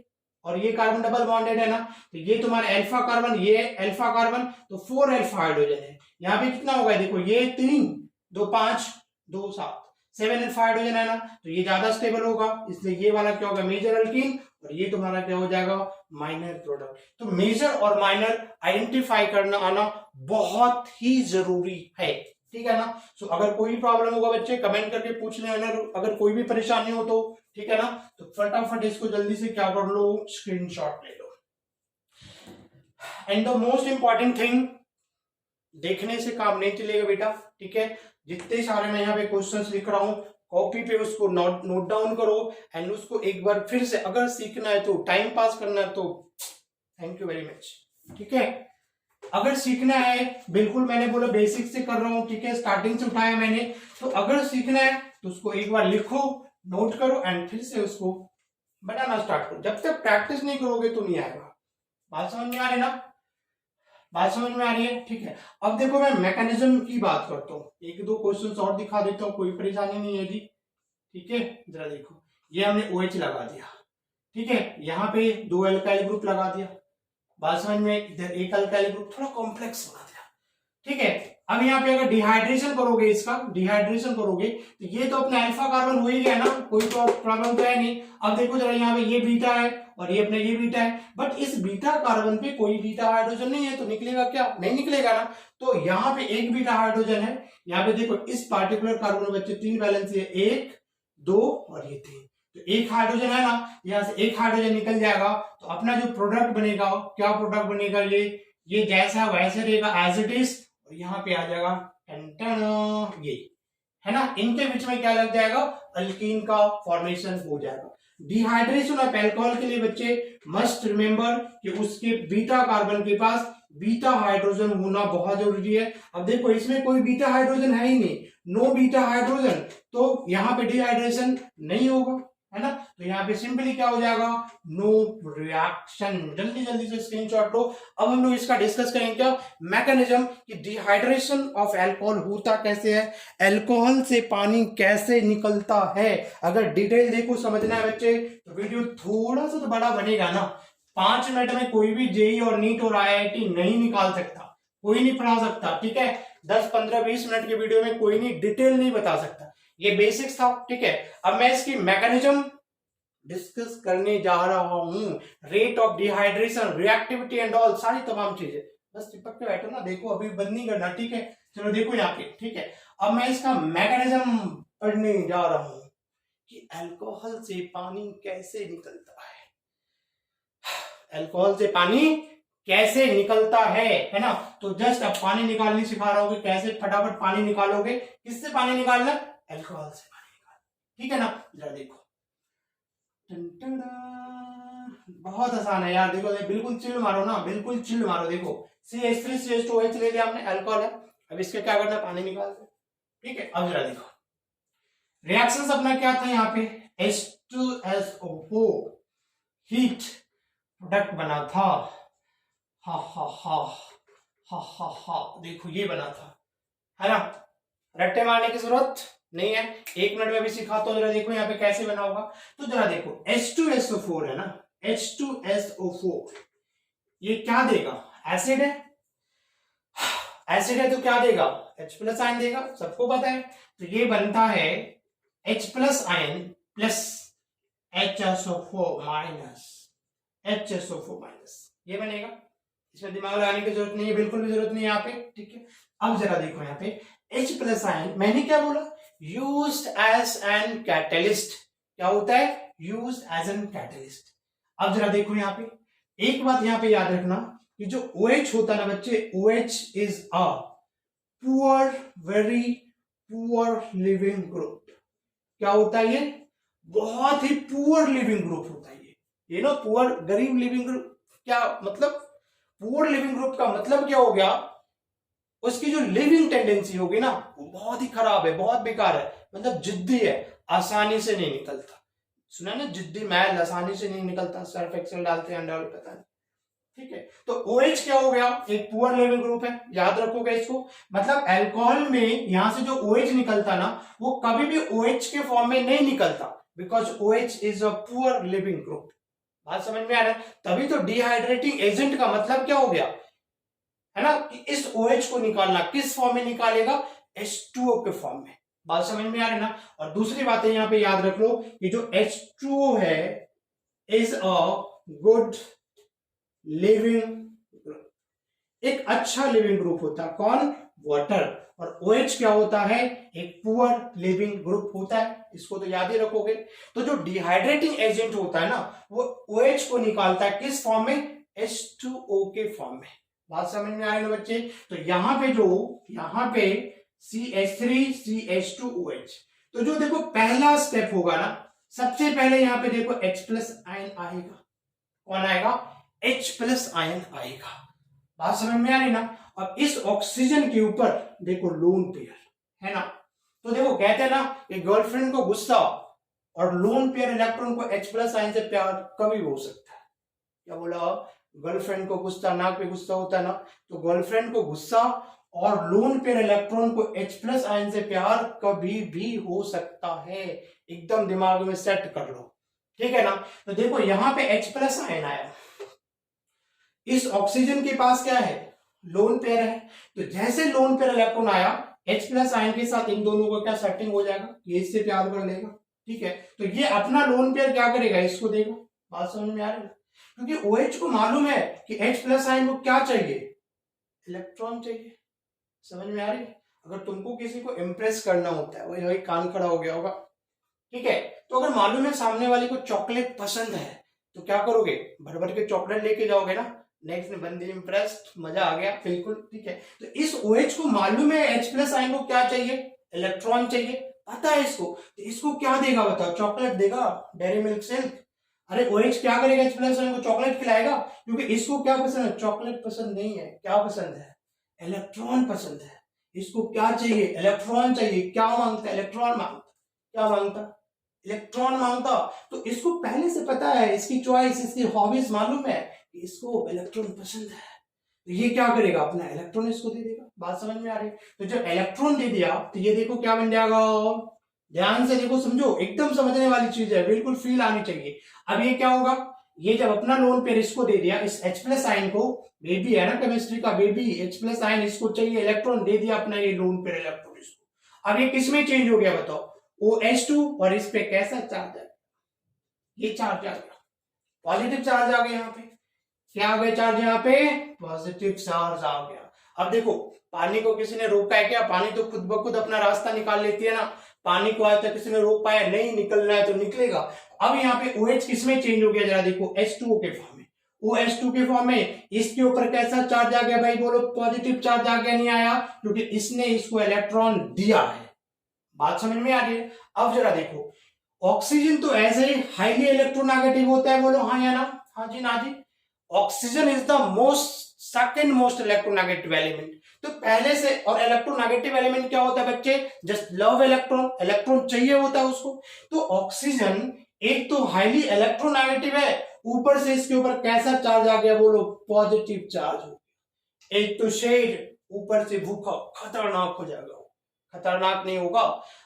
Speaker 1: और ये कार्बन डबल बॉन्डेड है ना, तो ये तुम्हारा अल्फा कार्बन, ये अल्फा कार्बन, तो 4 अल्फा हाइड्रोजन है। यहाँ पे कितना होगा देखो, ये 3 2 5 2 7 7 अल्फा हाइड्रोजन है ना, तो ये ज्यादा स्टेबल होगा, इसलिए ये वाला क्या होगा मेजर अल्कीन, और ये तुम्हारा क्या हो जाएगा माइनर प्रोडक्ट। तो मेजर और माइनर आइडेंटिफाई करना आना बहुत ही जरूरी है, ठीक है ना। सो अगर कोई प्रॉब्लम होगा बच्चे कमेंट करके पूछ लेना, अगर कोई भी परेशानी हो तो, ठीक है ना। तो फटाफट इसको जल्दी से क्या कर लो, स्क्रीनशॉट ले लो। And the most important thing, देखने से काम नहीं चलेगा बेटा, ठीक है। जितने सारे मैं यहाँ पे क्वेश्चंस लिख रहा हूँ, कॉपी पे उसको नोट डाउन करो, एंड उसको एक बार फिर से अगर सीखना है तो, टाइम पास करना है तो थैंक यू वेरी मच, ठीक है। अगर सीखना है, बिल्कुल मैंने बोला बेसिक से कर रहा हूं, ठीक है, स्टार्टिंग से उठाया मैंने, तो अगर सीखना है तो उसको एक बार लिखो, नोट करो, एंड फिर से उसको बनाना स्टार्ट करो। जब तक प्रैक्टिस नहीं करोगे तो नहीं आएगा। बात समझ में आ रही ना, बात समझ में आ रही है, ठीक है। अब देखो मैं मैकेनिज्म की बात करता हूँ, एक दो क्वेश्चन और दिखा देता हूँ, कोई परेशानी नहीं है जी, ठीक है। जरा देखो, ये हमने OH लगा दिया, ठीक है, यहाँ पे 2 अल्काइल ग्रुप लगा दिया, बात समझ में, इधर एक अल्काइल ग्रुप, थोड़ा कॉम्प्लेक्स बना दिया, ठीक है। अब यहाँ पे अगर डिहाइड्रेशन करोगे, इसका डिहाइड्रेशन करोगे तो ये तो अपना अल्फा कार्बन हो ही गया ना, कोई तो प्रॉब्लम तो है नहीं। अब देखो जरा, यहाँ पे ये बीटा है और ये अपने ये बीटा है, बट इस बीटा कार्बन पे कोई बीटा हाइड्रोजन नहीं है, तो निकलेगा क्या, नहीं निकलेगा ना। तो यहाँ पे एक बीटा हाइड्रोजन है, यहाँ पे देखो इस पार्टिकुलर कार्बन में बच्चे 3 वैलेंसी है, 1 2 और ये 3, तो एक हाइड्रोजन है ना, यहाँ से एक हाइड्रोजन निकल जाएगा, तो अपना जो प्रोडक्ट बनेगा, क्या प्रोडक्ट बनेगा, ये जैसा वैसे रहेगा एज इट इज, और यहाँ पे आ जाएगा ये, है ना। इनके बीच में क्या लग जाएगा, अल्कीन का फॉर्मेशन हो जाएगा। डिहाइड्रेशन ऑफ अल्कोहल के लिए बच्चे मस्ट रिमेंबर कि उसके बीटा कार्बन के पास बीटा हाइड्रोजन होना बहुत जरूरी है। अब देखो इसमें कोई बीटा हाइड्रोजन है ही नहीं, नो बीटा हाइड्रोजन, तो यहाँ पे डिहाइड्रेशन नहीं होगा, है ना। तो यहाँ पे सिंपली क्या हो जाएगा, नो रिएक्शन। जल्दी जल्दी से स्क्रीनशॉट लो। अब हम लोग इसका डिस्कस करेंगे क्या, मैकेनिज्म कि डिहाइड्रेशन ऑफ अल्कोहल होता कैसे है, अल्कोहल से पानी कैसे निकलता है। अगर डिटेल देखो समझना है बच्चे, तो वीडियो थोड़ा सा तो बड़ा बनेगा ना। 5 मिनट में कोई भी जेई और नीट और IIT नहीं निकाल सकता, कोई नहीं पढ़ा सकता, ठीक है। 10 15 20 मिनट के वीडियो में कोई नहीं डिटेल नहीं बता सकता, ये बेसिक्स था, ठीक है। अब मैं इसकी मैकेनिज्म डिस्कस करने जा रहा हूं, rate of dehydration, reactivity and all, सारी तमाम चीजें। बस चिपक के बैठो ना, देखो अभी बंद नहीं करना, ठीक है। चलो देखो यहाँ पे, ठीक है। अब मैं इसका मैकेनिज्म पढ़ने जा रहा हूं कि अल्कोहल से पानी कैसे निकलता है, अल्कोहल से पानी कैसे निकलता है ना। तो जस्ट अब पानी निकालनी सिखा रहा हूं कि कैसे फटाफट पानी निकालोगे। किससे पानी निकालना, अल्कोहल से पानी निकालना, ठीक है ना। जरा देखो, बहुत आसान है यार, देखो बिल्कुल चिल मारो ना, बिल्कुल चिल मारो। देखो CH3CH2OH ले लिया हमने, अल्कोहल है। अब इसके क्या करना, पानी निकालते, ठीक है। अब जरा देखो रिएक्शन अपना क्या था, यहाँ पे H2SO4 हीट प्रोडक्ट बना था, हा हा हा हा हा हा, देखो ये बना था, है ना। रट्टे मारने की जरूरत नहीं है, 1 मिनट में भी सिखाता हूं। जरा देखो यहाँ पे कैसे बना होगा, तो जरा देखो H2SO4 है ना, H2SO4 ये क्या देगा, एसिड है, एसिड है तो क्या देगा, H+ आयन देगा, सबको पता है। तो ये बनता है H+ ion plus HSO4 minus, HSO4 minus, ये बनेगा। इसमें दिमाग लगाने की जरूरत नहीं है, बिल्कुल भी जरूरत नहीं है यहाँ पे, ठीक है। अब जरा देखो यहाँ पे H+ आयन, मैंने क्या बोला, यूज्ड एज एन कैटलिस्ट, क्या होता है, यूज्ड एज एन कैटलिस्ट। अब जरा देखो यहाँ पे एक बात यहाँ पे याद रखना कि जो OH होता है ना बच्चे, OH is a poor, very poor leaving group. क्या होता है ये, बहुत ही पुअर लिविंग ग्रुप होता है ये ना, पुअर गरीब लिविंग ग्रुप। क्या मतलब, पुअर लिविंग ग्रुप का मतलब क्या हो गया, उसकी जो लिविंग टेंडेंसी होगी ना वो बहुत ही खराब है, बहुत बेकार है, मतलब जिद्दी है, आसानी से नहीं निकलता। सुना ना, जिद्दी मैल आसानी से नहीं निकलता, सर्फ एक्सेल डालते हैं अंडर, पता नहीं, ठीक है। तो OH क्या हो गया, एक पुअर लिविंग ग्रुप है, याद रखोगे इसको। मतलब अल्कोहल में यहां से जो OH निकलता ना, वो कभी भी OH के फॉर्म में नहीं निकलता, because OH is a poor leaving group. बात समझ में आ रहा है? तभी तो डिहाइड्रेटिंग एजेंट का मतलब क्या हो गया, है ना, कि इस OH को निकालना, किस फॉर्म में निकालेगा, H2O के फॉर्म में। बात समझ में आ रही ना? और दूसरी बात है यहाँ पे याद रख लो, कि जो H2O है इज अ गुड लिविंग, एक अच्छा लिविंग ग्रुप होता है। कौन? वाटर। और OH क्या होता है? एक पुअर लिविंग ग्रुप होता है। इसको तो याद ही रखोगे। तो जो डिहाइड्रेटिंग एजेंट होता है ना, वो OH को निकालता है किस फॉर्म में? H2O के फॉर्म में। बात समझ में आ रही है बच्चे? तो यहाँ पे CH3 CH2OH, तो जो देखो पहला स्टेप होगा ना, सबसे पहले यहाँ पे देखो H प्लस आयन आएगा। कौन आएगा? H प्लस आयन आएगा। बात समझ में आ रही ना? अब इस ऑक्सीजन के ऊपर देखो लोन पेयर है ना, तो देखो कहते हैं ना कि गर्लफ्रेंड को गुस्सा और लोन पेयर इलेक्ट्रॉन को H प्लस आयन से प्यार कभी हो सकता है। क्या बोला? गर्लफ्रेंड को गुस्सा, नाक पे गुस्सा होता है ना, तो गर्लफ्रेंड को गुस्सा और लोन पेयर इलेक्ट्रॉन को H प्लस आयन से प्यार कभी भी हो सकता है। एकदम दिमाग में सेट कर लो, ठीक है ना? तो देखो यहाँ पे H प्लस आयन आया, इस ऑक्सीजन के पास क्या है? लोन पेयर है। तो जैसे लोन पेयर इलेक्ट्रॉन आया, H प्लस आयन के साथ इन दोनों को क्या सेटिंग हो जाएगा, ये इससे प्यार कर लेगा, ठीक है? तो ये अपना लोन पेयर क्या करेगा? इसको देगा। बात समझ में आ रही है? क्योंकि OH को मालूम है कि H प्लस आयन को क्या चाहिए? इलेक्ट्रॉन चाहिए। समझ में आ रही है? अगर तुमको किसी को इम्प्रेस करना होता है, वही कान खड़ा हो गया होगा, ठीक है? तो अगर मालूम है सामने वाले को चॉकलेट पसंद है, तो क्या करोगे? भर भर के चॉकलेट लेके जाओगे ना। नेक्स्ट बंदे इम्प्रेस्ड, मजा आ गया, बिल्कुल ठीक है। तो इस OH को मालूम है H प्लस आयन को क्या चाहिए? इलेक्ट्रॉन चाहिए, पता है इसको। तो इसको क्या देगा बताओ? चॉकलेट देगा, डेयरी मिल्क सिल्क। अरे OH क्या करेगा? H प्लस आयन को चॉकलेट खिलाएगा, क्योंकि इसको क्या पसंद है? चॉकलेट पसंद नहीं है। क्या पसंद है? इलेक्ट्रॉन पसंद है। इसको क्या चाहिए? इलेक्ट्रॉन चाहिए। क्या मांगता है? इलेक्ट्रॉन मांगता। क्या मांगता? इलेक्ट्रॉन मांगता। तो इसको पहले से पता है, इसकी चॉइस, इसकी हॉबीज मालूम है, इसको इलेक्ट्रॉन पसंद है। तो ये क्या करेगा? अपना इलेक्ट्रॉन इसको दे देगा। बात समझ में आ रही है? तो जब इलेक्ट्रॉन दे दिया, तो ये देखो क्या बन जाएगा। ध्यान से देखो, समझो, एकदम समझने वाली चीज है, बिल्कुल फील आनी चाहिए। अब ये क्या होगा? ये जब अपना लोन पेयर इसको दे दिया, इस H प्लस आयन को, बेबी है ना केमिस्ट्री का बेबी, H प्लस आयन इसको चाहिए, इलेक्ट्रॉन दे दिया अपना ये लोन पेयर इलेक्ट्रॉन इसको। अब ये किसमें चेंज हो गया बताओ? OH2, और इस पे कैसा चार्ज है? ये चार्ज आ गया, पॉजिटिव चार्ज आ गया। यहाँ पे क्या आ गया? चार्ज यहाँ पे पॉजिटिव चार्ज आ गया। अब देखो, पानी को किसी ने रोका है क्या? पानी तो खुद ब खुद अपना रास्ता निकाल लेती है ना। पानी को आज तक किसी ने रोक पाया नहीं? निकलना है तो निकलेगा। अब यहाँ पे OH किसमें चेंज हो गया? जरा देखो, H2O के फॉर्म में। OH2 के फॉर्म में इसके ऊपर कैसा चार्ज आ गया भाई? बोलो, पॉजिटिव चार्ज आ गया, नहीं आया? क्योंकि इसने इसको इलेक्ट्रॉन दिया है। बात समझ में आ रही है? अब जरा देखो, ऑक्सीजन तो ऐसे ही हाईली इलेक्ट्रोनेगेटिव होता है, बोलो हाँ या ना? हाँ जी, ना जी। Oxygen is the second most electronegative element. तो पहले से, और इलेक्ट्रोनेगेटिव एलिमेंट क्या होता है बच्चे? जस्ट लव इलेक्ट्रॉन, इलेक्ट्रॉन चाहिए होता है उसको। तो ऑक्सीजन एक तो हाईली इलेक्ट्रोनेगेटिव है, ऊपर से इसके ऊपर कैसा चार्ज आ गया? बोलो, पॉजिटिव चार्ज हो गया। एक तो शेड, ऊपर से भूखा, खतरनाक हो जाएगा। खतरनाक नहीं होगा?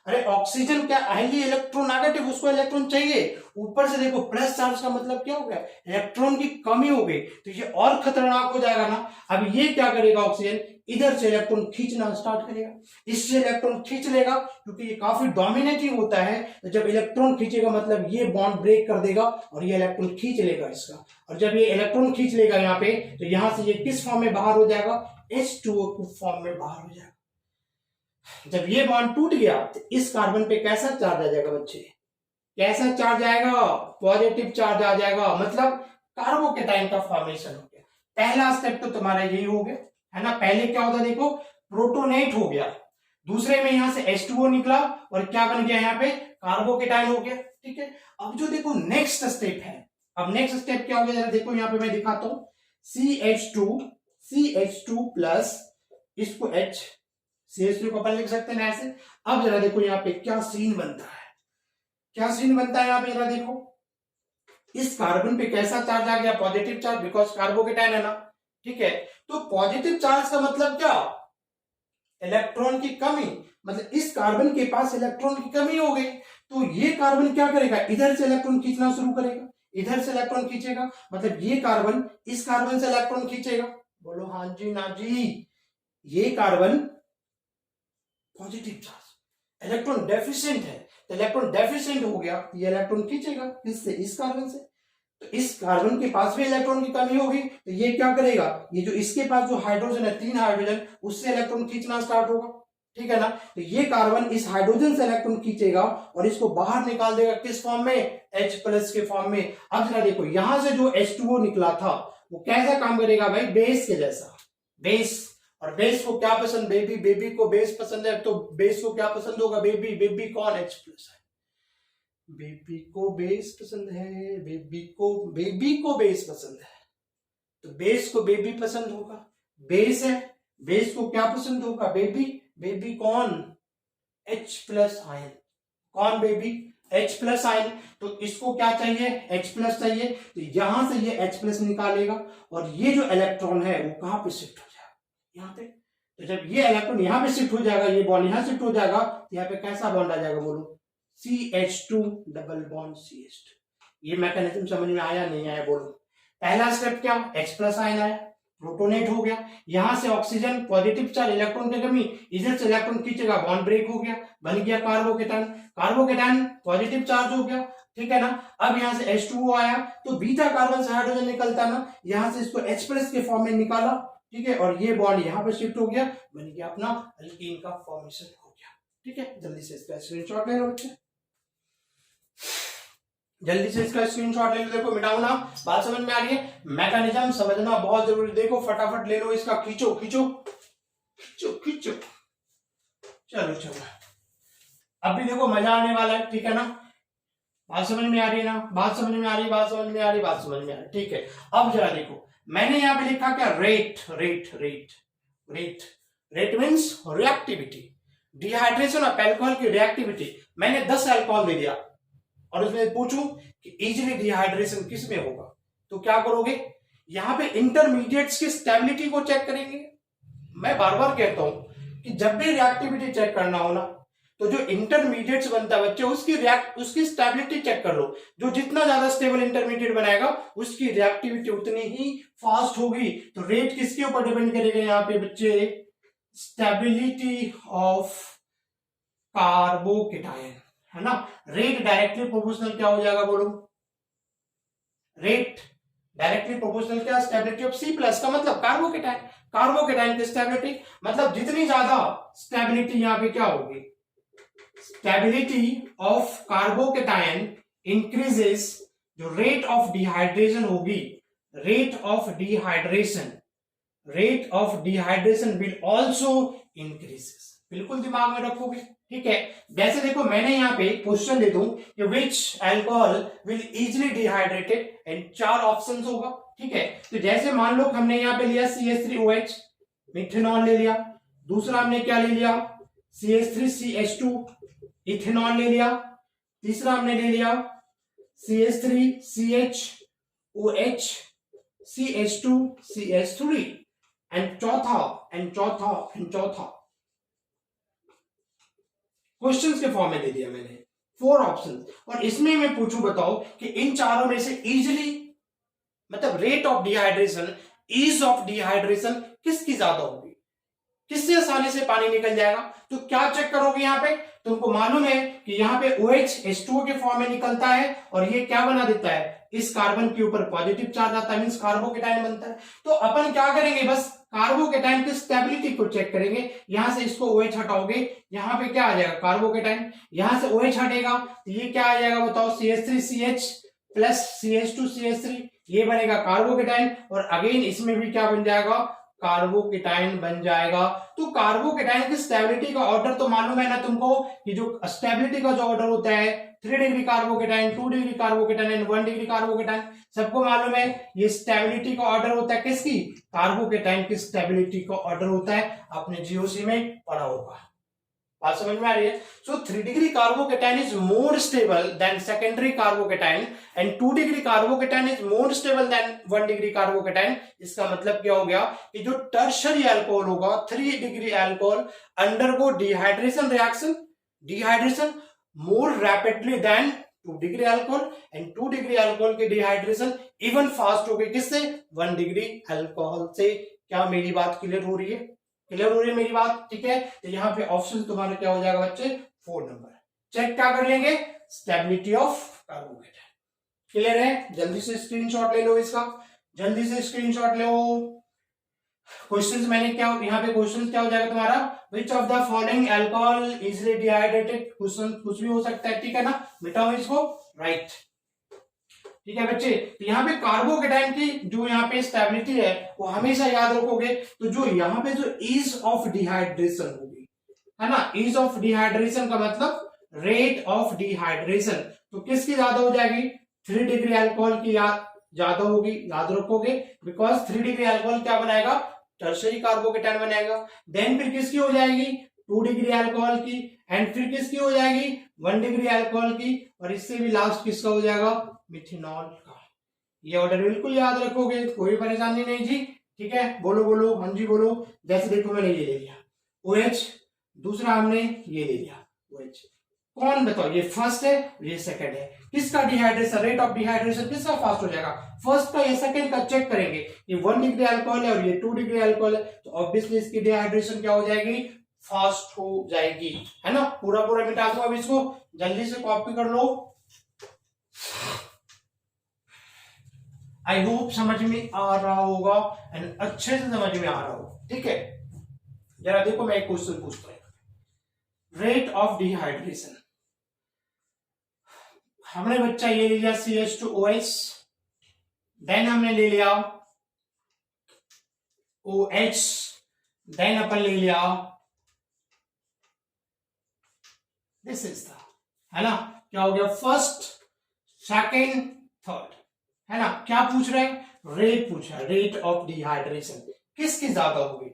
Speaker 1: अरे ऑक्सीजन क्या हाईली इलेक्ट्रोनेगेटिव, उसको इलेक्ट्रॉन चाहिए। ऊपर से देखो प्लस चार्ज का मतलब क्या हो गया? इलेक्ट्रॉन की कमी हो गई, तो ये और खतरनाक हो जाएगा ना। अब ये क्या करेगा? ऑक्सीजन इधर से इलेक्ट्रॉन खींचना स्टार्ट करेगा, इससे इलेक्ट्रॉन खींच लेगा, क्योंकि ये काफी डोमिनेटिंग होता है। तो जब इलेक्ट्रॉन खींचेगा मतलब ये बॉन्ड ब्रेक कर देगा और ये इलेक्ट्रॉन खींच लेगा इसका। और जब ये इलेक्ट्रॉन खींच लेगा यहाँ पे, तो यहां से ये किस फॉर्म में बाहर हो जाएगा? H2O फॉर्म में बाहर हो जाएगा। जब ये बॉन्ड टूट गया, तो इस कार्बन पे कैसा चार्ज आ जाएगा बच्चे? कैसा चार्ज आएगा? पॉजिटिव चार्ज आ जाएगा। मतलब कार्बोकेटाइन का फॉर्मेशन हो गया। पहला स्टेप तो तुम्हारा यही हो गया, है ना। पहले क्या होता देखो, प्रोटोनेट हो गया, दूसरे में यहां से H2O निकला और क्या बन गया? यहाँ पे कार्बोकेटाइन हो गया, ठीक है। अब जो देखो नेक्स्ट स्टेप है, अब नेक्स्ट स्टेप क्या हो गया? जरा देखो यहाँ पे मैं दिखाता हूं, CH2 प्लस, इसको H, CH3 को अपन लिख सकते हैं ऐसे। अब जरा देखो यहाँ पे क्या सीन बनता है, क्या सीन बनता है यहाँ पे, जरा देखो, इस कार्बन पे कैसा चार्ज आ गया? पॉजिटिव चार्ज, बिकॉज कार्बोकेटाइन है ना, ठीक है। तो पॉजिटिव चार्ज का मतलब क्या? इलेक्ट्रॉन की कमी, मतलब इस कार्बन के पास इलेक्ट्रॉन की कमी हो गई। तो ये कार्बन क्या करेगा? इधर से इलेक्ट्रॉन खींचना शुरू करेगा, इधर से इलेक्ट्रॉन खींचेगा, मतलब ये कार्बन इस कार्बन से इलेक्ट्रॉन खींचेगा। बोलो हाँ जी ना जी। ये carbon positive charge, electron deficient है, तो इलेक्ट्रॉन डेफिशिएंट हो गया, ये इलेक्ट्रॉन खींचेगा किससे, इस कार्बन से। तो इस कार्बन के पास भी इलेक्ट्रॉन की कमी होगी, तो ये क्या करेगा, ये जो इसके पास जो हाइड्रोजन है 3 हाइड्रोजन, उससे इलेक्ट्रॉन खींचना स्टार्ट होगा, ठीक है ना। तो ये कार्बन इस हाइड्रोजन से इलेक्ट्रॉन खींचेगा और इसको बाहर निकाल देगा किस फॉर्म में, H+ के फॉर्म में। अब जरा देखो यहां से जो H2O निकला था वो कैसा काम करेगा भाई, बेस के जैसा, बेस। और बेस को क्या पसंद, बेबी, बेबी को बेस पसंद है, तो बेस को क्या पसंद होगा, बेबी, बेबी कौन, H+ है, बेबी को बेस पसंद है, बेबी को बेस पसंद है, तो बेस को बेबी पसंद होगा, बेस है, बेस को क्या पसंद होगा, बेबी, बेबी कौन, H+ आयन, कौन बेबी, H+ आयन। तो इसको क्या चाहिए, H+ चाहिए, तो यहां से ये H+ निकालेगा और ये जो इलेक्ट्रॉन है वो कहां पे शिफ्ट हो जाएगा, यहाँ पे। तो जब ये इलेक्ट्रॉन यहाँ पे शिफ्ट हो जाएगा, ये बॉन्ड यहाँ शिफ्ट हो जाएगा, तो यहाँ पे कैसा बॉन्ड आ जाएगा, बोलो CH2 डबल बॉन्ड CH2। ये मैकेनिज्म समझ में आया नहीं आया, बोलो। पहला स्टेप क्या, H+ आयन आया, प्रोटोनेट हो गया, यहां से ऑक्सीजन पॉजिटिव चार्ज, इलेक्ट्रॉन की कमी, इधर से इलेक्ट्रॉन खींचेगा, बॉन्ड ब्रेक हो गया, बन गया कार्बोकेटाइन, कार्बोकेटाइन पॉजिटिव चार्ज हो गया, ठीक है ना। अब यहां से H2O आया, तो बीटा कार्बन से हाइड्रोजन निकलता ना, यहां से इसको H+ के फॉर्म में निकाला, ठीक है, और ये बॉन्ड यहां पे शिफ्ट हो गया, बन गया अपना अल्कीन का फॉर्मेशन हो गया, ठीक है। जल्दी से इसका स्क्रीनशॉट ले लो बच्चे, जल्दी से इसका स्क्रीनशॉट ले लो, देखो मिटाओ ना, बात समझ में आ रही है, मैकेनिज्म समझना बहुत जरूरी, देखो फटाफट ले लो इसका, खींचो खींचो खींचो खींचो, चलो चलो, अब भी देखो मजा आने वाला है, ठीक है ना। बात समझ में आ रही है ना, बात समझ में आ रही है, बात समझ में आ रही है, बात समझ में आ रही है, ठीक है। अब जरा देखो मैंने यहाँ पे लिखा क्या, rate rate rate rate, rate means reactivity, dehydration of alcohol की रिएक्टिविटी। मैंने 10 अल्कोहल दे दिया और उसमें पूछूं कि इजीली डिहाइड्रेशन किस में होगा, तो क्या करोगे, यहां पे इंटरमीडिएट्स की स्टेबिलिटी को चेक करेंगे। मैं बार बार कहता हूं कि जब भी रिएक्टिविटी चेक करना हो ना, तो जो इंटरमीडिएट्स बनता है बच्चे, उसकी स्टेबिलिटी चेक कर लो। जो जितना ज्यादा स्टेबल इंटरमीडिएट बनाएगा उसकी रिएक्टिविटी उतनी ही फास्ट होगी। तो रेट किसके ऊपर डिपेंड करेगा यहाँ पे बच्चे, स्टेबिलिटी ऑफ कार्बोकेटाइन, है ना। रेट डायरेक्टली प्रोपोर्शनल क्या हो जाएगा, बोलो, रेट डायरेक्टली प्रोपोर्शनल क्या, स्टेबिलिटी ऑफ C+ का मतलब कार्बोकेटाइन, कार्बोकेटाइन की स्टेबिलिटी, मतलब जितनी ज्यादा स्टेबिलिटी यहाँ पे क्या होगी, स्टेबिलिटी ऑफ कार्बोकेटाइन इंक्रीजेस, जो रेट ऑफ डिहाइड्रेशन होगी, rate of dehydration will also increases. बिल्कुल दिमाग में रखोगे, ठीक है। जैसे देखो मैंने यहाँ पे क्वेश्चन दे दूं कि which alcohol will easily dehydrated, and 4 options होगा, ठीक है। तो जैसे मान लो हमने यहाँ पे लिया CH3OH, मिथेनॉल ले लिया, दूसरा हमने क्या ले लिया, CH3CH2, इथेनॉल ले लिया, तीसरा हमने ले लिया CH3CHOH, CH2CH3, एंड चौथा क्वेश्चंस के फॉर्म में दे दिया मैंने 4 ऑप्शंस। और इसमें मैं पूछूं, बताओ कि इन चारों में से इजीली, मतलब rate of dehydration, ease of dehydration किसकी ज्यादा होगी, किससे आसानी से पानी निकल जाएगा। तो क्या चेक करोगे यहाँ पे, तुमको मालूम है कि यहाँ पे OH H2O के फॉर्म में निकलता है और ये क्या बना देता है, इस कार्बन के ऊपर पॉजिटिव चार्ज आता है, मींस कार्बोकेटाइन बनता है। तो अपन क्या करेंगे, बस कार्बोकेटाइन की स्टेबिलिटी को चेक करेंगे। यहां से इसको OH हटाओगे, यहाँ पे क्या आ जाएगा, कार्बोकेटाइन, यहां से OH हटेगा तो ये क्या आ जाएगा, बताओ, CH3CH प्लस CH2CH3, ये बनेगा कार्बोकेटाइन, और अगेन इसमें भी क्या बन जाएगा, कार्बोकेटाइन बन जाएगा। तो कार्बोकेटाइन की स्टेबिलिटी का ऑर्डर तो मालूम है ना तुमको, कि जो स्टेबिलिटी का जो ऑर्डर होता है 3 degree carbocation, 2 degree carbocation and 1 degree carbocation, सबको मालूम है। ये स्टेबिलिटी का ऑर्डर होता है किसकी, कार्बोकेटाइन की स्टेबिलिटी का ऑर्डर होता है, आपने जीओसी में पढ़ा होगा। बात समझ में आ रही है। सो 3 degree carbocation is more stable then secondary carbocation, and 2 degree carbocation is more stable then 1 degree carbocation. इसका मतलब क्या हो गया कि जो टर्शरी अल्कोहल होगा, 3 degree alcohol undergo dehydration reaction, dehydration more rapidly than 2 degree alcohol and 2 degree alcohol की dehydration even fast हो गई किससे 1 डिग्री अल्कोहल से। क्या मेरी बात क्लियर हो रही है? क्लियर हो रही है मेरी बात? ठीक है, तो यहाँ पे ऑप्शन तुम्हारा क्या हो जाएगा बच्चे 4 नंबर। चेक क्या कर लेंगे स्टेबिलिटी ऑफ कार्बोकेटाइन। क्लियर है? जल्दी से स्क्रीनशॉट ले लो इसका, जल्दी से स्क्रीनशॉट लो। क्वेश्चंस मैंने क्या यहाँ पे क्वेश्चन क्या हो जाएगा तुम्हारा which of the following alcohol easily dehydrated. Question कुछ भी हो सकता है, ठीक है ना, मिटाओ इसको, राइट। ठीक है बच्चे, तो यहाँ पे कार्बोकेटाइन की जो यहाँ पे स्टेबिलिटी है वो हमेशा याद रखोगे। तो जो यहाँ पे जो ईज ऑफ डिहाइड्रेशन होगी है ना, ईज ऑफ डिहाइड्रेशन का मतलब रेट ऑफ डिहाइड्रेशन, तो किसकी ज्यादा हो जाएगी 3 डिग्री अल्कोहल की ज्यादा होगी, याद रखोगे, बिकॉज 3 डिग्री अल्कोहल क्या बनाएगा टर्शरी कार्बोकेटाइन बनाएगा। देन फिर किसकी हो जाएगी 2 डिग्री अल्कोहल की, एंड फिर किसकी हो जाएगी 1 डिग्री अल्कोहल की, और इससे भी लास्ट किसका हो जाएगा मिथेनॉल का। ये ऑर्डर बिल्कुल याद रखोगे, कोई परेशानी नहीं जी। ठीक है, बोलो बोलो, हाँ जी बोलो। जैसे देखो मैंने ये ले लिया OH, दूसरा हमने ये ले लिया OH, कौन बताओ ये फर्स्ट है ये सेकंड है, किसका डिहाइड्रेशन रेट ऑफ डिहाइड्रेशन किसका फास्ट हो जाएगा फर्स्ट का या सेकंड का। चेक करेंगे ये 1 डिग्री अल्कोहल है और ये 2 डिग्री अल्कोहल है, तो ऑब्वियसली इसकी डिहाइड्रेशन क्या हो जाएगी फास्ट हो जाएगी, है ना। पूरा पूरा मिटा दो, अब इसको जल्दी से कॉपी कर लो। आई होप समझ में आ रहा होगा एंड अच्छे से समझ में आ रहा होगा। ठीक है, जरा देखो मैं एक क्वेश्चन पूछता हूं, रेट ऑफ डिहाइड्रेशन। हमने बच्चा ये ले लिया CH2OH, देन हमने ले लिया OH, देन अपन ले लिया दिस इज द, है ना, क्या हो गया फर्स्ट सेकंड थर्ड, है ना। क्या पूछ रहे हैं रेट पूछ रहा है, रेट ऑफ डिहाइड्रेशन किसकी ज्यादा होगी,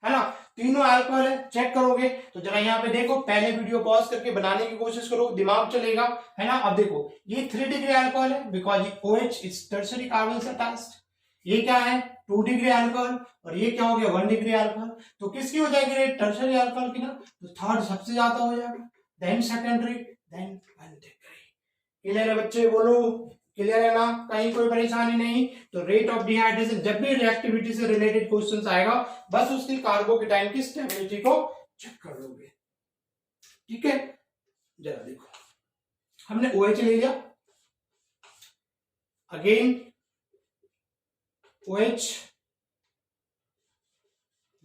Speaker 1: है ना। तीनों अल्कोहल है, चेक करोगे तो जरा यहाँ पे देखो, पहले वीडियो पॉज करके बनाने की कोशिश करो, दिमाग चलेगा, है ना। अब देखो ये 3 डिग्री अल्कोहल है because OH is tertiary carbon से अटैच्ड, ये क्या है 2 डिग्री अल्कोहल, और ये क्या हो गया 1 डिग्री अल्कोहल, तो किसकी हो जाएगी रेट टर्शरी अल्कोहल की ना, तो थर्ड सबसे ज्यादा हो जाएगा, then secondary, then 1 degree. Clear है बच्चे, बोलो क्लियर है ना, कहीं कोई परेशानी नहीं। तो रेट ऑफ डिहाइड्रेशन जब भी रिएक्टिविटी से रिलेटेड क्वेश्चंस आएगा बस उसकी कार्बोकेटाइन की स्टेबिलिटी को चेक कर लोगे। ठीक है, जरा देखो हमने OH ले लिया, अगेन OH,